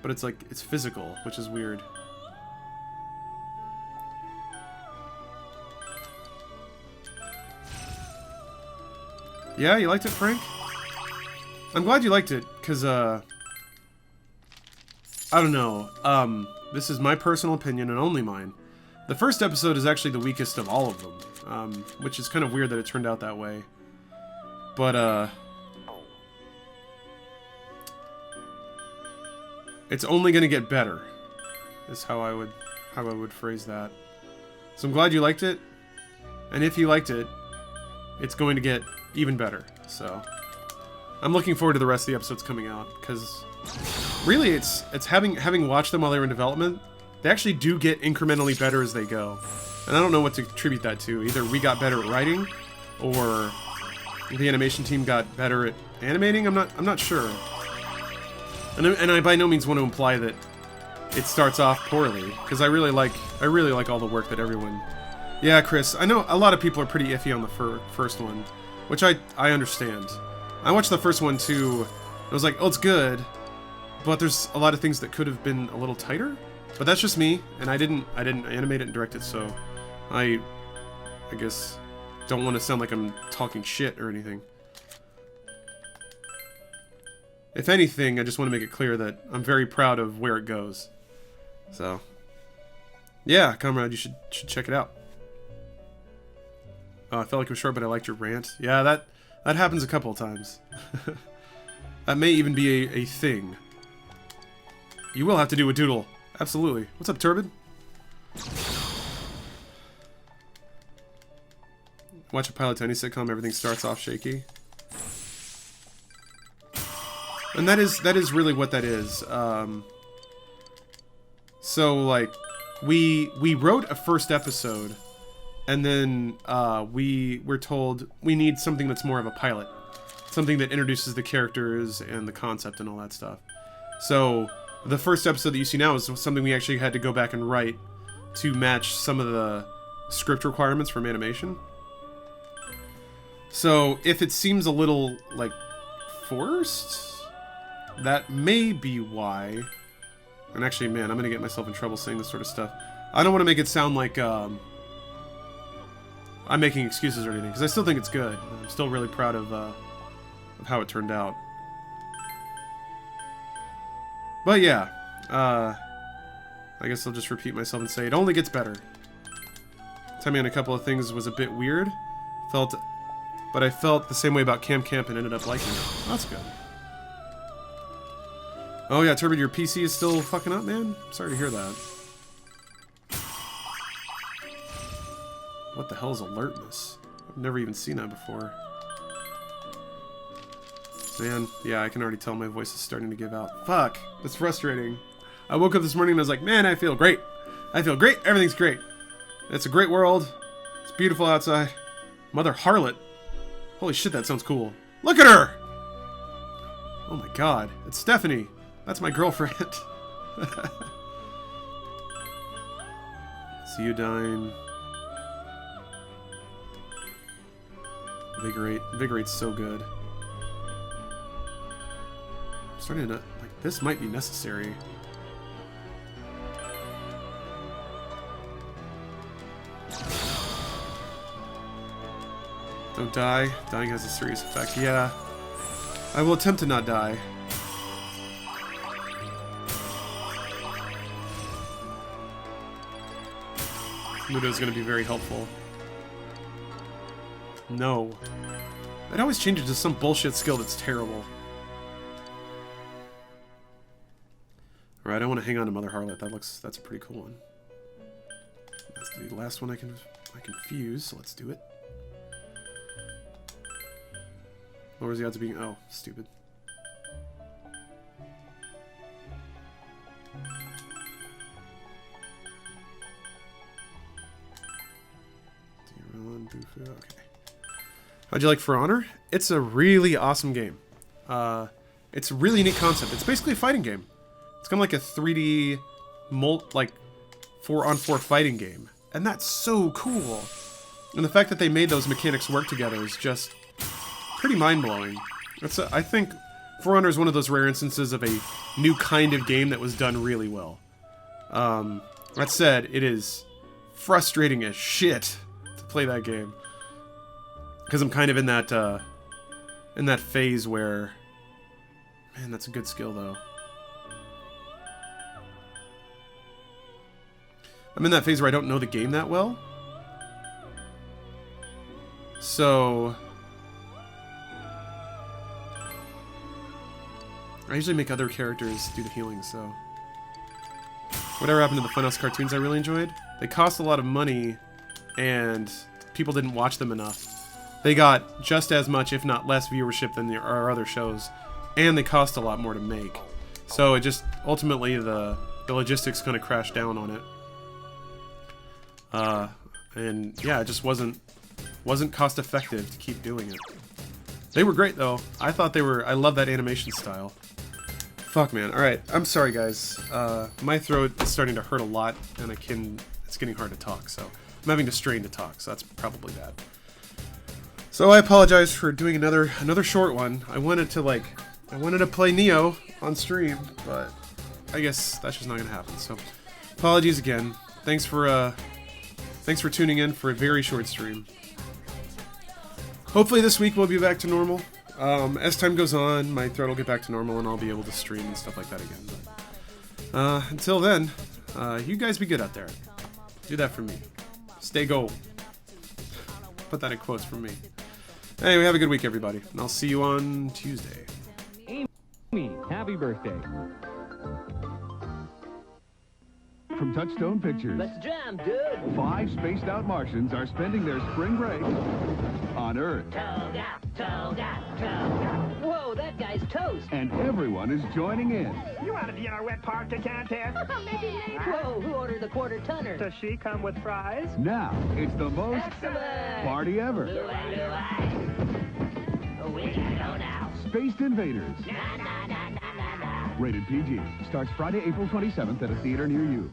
But it's like, it's physical, which is weird. Yeah, you liked it, Frank? I'm glad you liked it, because, I don't know. This is my personal opinion and only mine. The first episode is actually the weakest of all of them, which is kind of weird that it turned out that way. But, it's only gonna get better, is how I would phrase that. So I'm glad you liked it, and if you liked it, it's going to get even better. So I'm looking forward to the rest of the episodes coming out, because really it's having watched them while they were in development, they actually do get incrementally better as they go. And I don't know what to attribute that to. Either we got better at writing, or the animation team got better at animating. I'm not sure. And I by no means want to imply that it starts off poorly, because I really like all the work that everyone. Yeah, Chris, I know a lot of people are pretty iffy on the first one, which I understand. I watched the first one too. I was like, oh, it's good, but there's a lot of things that could have been a little tighter. But that's just me, and I didn't animate it and direct it, so I guess don't want to sound like I'm talking shit or anything. If anything, I just want to make it clear that I'm very proud of where it goes. So, yeah, Comrade, you should check it out. I felt like it was short, but I liked your rant. Yeah, that happens a couple of times. That may even be a thing. You will have to do a doodle. Absolutely. What's up, Turbid? Watch a pilot to any sitcom, everything starts off shaky. And that is really what that is. So, like, we wrote a first episode, and then we were told we need something that's more of a pilot. Something that introduces the characters and the concept and all that stuff. So, the first episode that you see now is something we actually had to go back and write to match some of the script requirements from animation. So if it seems a little, like, forced, that may be why. And actually, man, I'm going to get myself in trouble saying this sort of stuff. I don't want to make it sound like I'm making excuses or anything, because I still think it's good. I'm still really proud of how it turned out. But yeah, I guess I'll just repeat myself and say it only gets better. Timing on a couple of things was a bit weird. But I felt the same way about Camp Camp and ended up liking it. Oh, that's good. Oh yeah, Turbid, your PC is still fucking up, man? Sorry to hear that. What the hell is alertness? I've never even seen that before. Man, yeah, I can already tell my voice is starting to give out. Fuck, that's frustrating. I woke up this morning and I was like, man, I feel great. I feel great, everything's great. It's a great world. It's beautiful outside. Mother Harlot. Holy shit, that sounds cool. Look at her! Oh my god, it's Stephanie. That's my girlfriend. See you dying. Invigorate. Invigorate's so good. I'm starting to, like, this might be necessary. Don't die. Dying has a serious effect. Yeah. I will attempt to not die. Ludo's gonna be very helpful. No. It always changes to some bullshit skill that's terrible. Alright, I want to hang on to Mother Harlot. That's a pretty cool one. That's the last one I can fuse, so let's do it. What was the odds of being... Oh, stupid. Okay. How'd you like For Honor? It's a really awesome game. It's a really neat concept. It's basically a fighting game. It's kind of like a 3D, like 4-on-4 fighting game, and that's so cool. And the fact that they made those mechanics work together is just pretty mind-blowing. I think For Honor is one of those rare instances of a new kind of game that was done really well. That said, it is frustrating as shit to play that game. Because I'm kind of in that phase where... Man, that's a good skill, though. I'm in that phase where I don't know the game that well. So... I usually make other characters do the healing, so... Whatever happened to the Funhouse cartoons I really enjoyed? They cost a lot of money, and people didn't watch them enough. They got just as much, if not less, viewership than our other shows, and they cost a lot more to make. So it just, ultimately, the logistics kind of crashed down on it. And yeah, it just wasn't cost effective to keep doing it. They were great, though. I love that animation style. Fuck, man. Alright, I'm sorry, guys. My throat is starting to hurt a lot, and it's getting hard to talk, so I'm having to strain to talk, so that's probably bad. So I apologize for doing another short one. I wanted to play Neo on stream, but I guess that's just not gonna happen. So apologies again. Thanks for tuning in for a very short stream. Hopefully this week we'll be back to normal. As time goes on, my throat will get back to normal and I'll be able to stream and stuff like that again. But until then, you guys be good out there. Do that for me. Stay gold. Put that in quotes from me. Anyway, have a good week, everybody. And I'll see you on Tuesday. Amy, happy birthday. From Touchstone Pictures. Let's jam, dude. 5 spaced-out Martians are spending their spring break on Earth. Toga, toga, toga. Whoa, that guy's toast. And everyone is joining in. You want to be in our wet party contest? Maybe later. Whoa, who ordered the quarter-tonner? Does she come with fries? Now, it's the most Excellent. party ever. We gotta go now. Spaced Invaders. Na, na, na, na, na, na. Rated PG. Starts Friday, April 27th at a theater near you.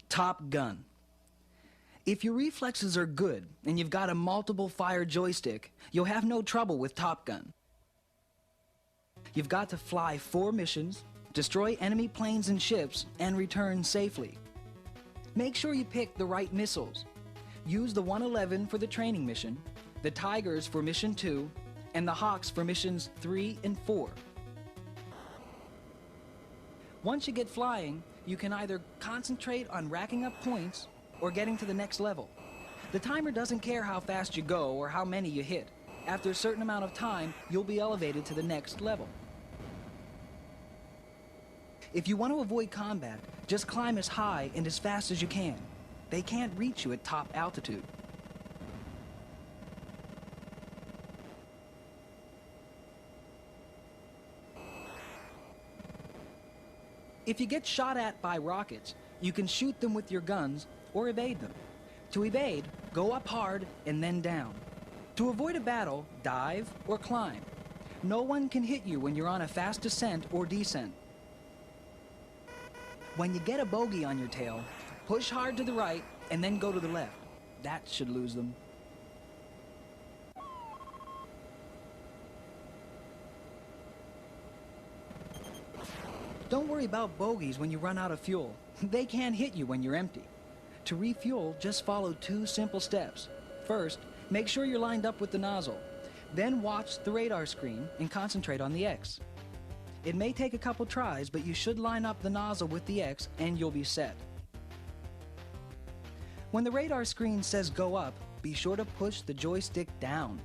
Top Gun. If your reflexes are good and you've got a multiple fire joystick, you'll have no trouble with Top Gun. You've got to fly 4 missions, destroy enemy planes and ships, and return safely. Make sure you pick the right missiles. Use the 111 for the training mission, the Tigers for mission 2, and the Hawks for missions 3 and 4. Once you get flying, you can either concentrate on racking up points or getting to the next level. The timer doesn't care how fast you go or how many you hit. After a certain amount of time, you'll be elevated to the next level. If you want to avoid combat, just climb as high and as fast as you can. They can't reach you at top altitude. If you get shot at by rockets, you can shoot them with your guns or evade them. To evade, go up hard and then down. To avoid a battle, dive or climb. No one can hit you when you're on a fast ascent or descent. When you get a bogey on your tail, push hard to the right and then go to the left. That should lose them. Don't worry about bogeys when you run out of fuel. They can't hit you when you're empty. To refuel, just follow 2 simple steps. First, make sure you're lined up with the nozzle. Then watch the radar screen and concentrate on the X. It may take a couple tries, but you should line up the nozzle with the X and you'll be set. When the radar screen says go up, be sure to push the joystick down.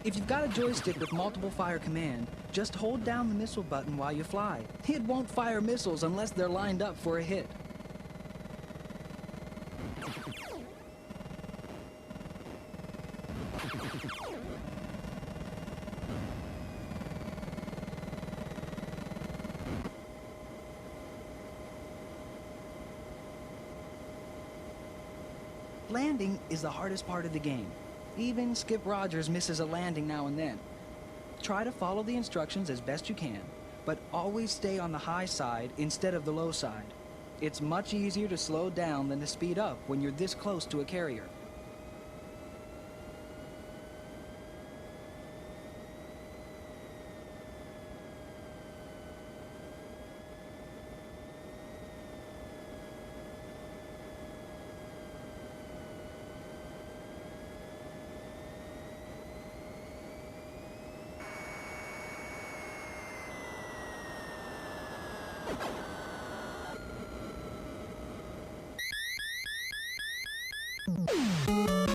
If you've got a joystick with multiple fire command, just hold down the missile button while you fly. It won't fire missiles unless they're lined up for a hit. Landing is the hardest part of the game. Even Skip Rogers misses a landing now and then. Try to follow the instructions as best you can, but always stay on the high side instead of the low side. It's much easier to slow down than to speed up when you're this close to a carrier.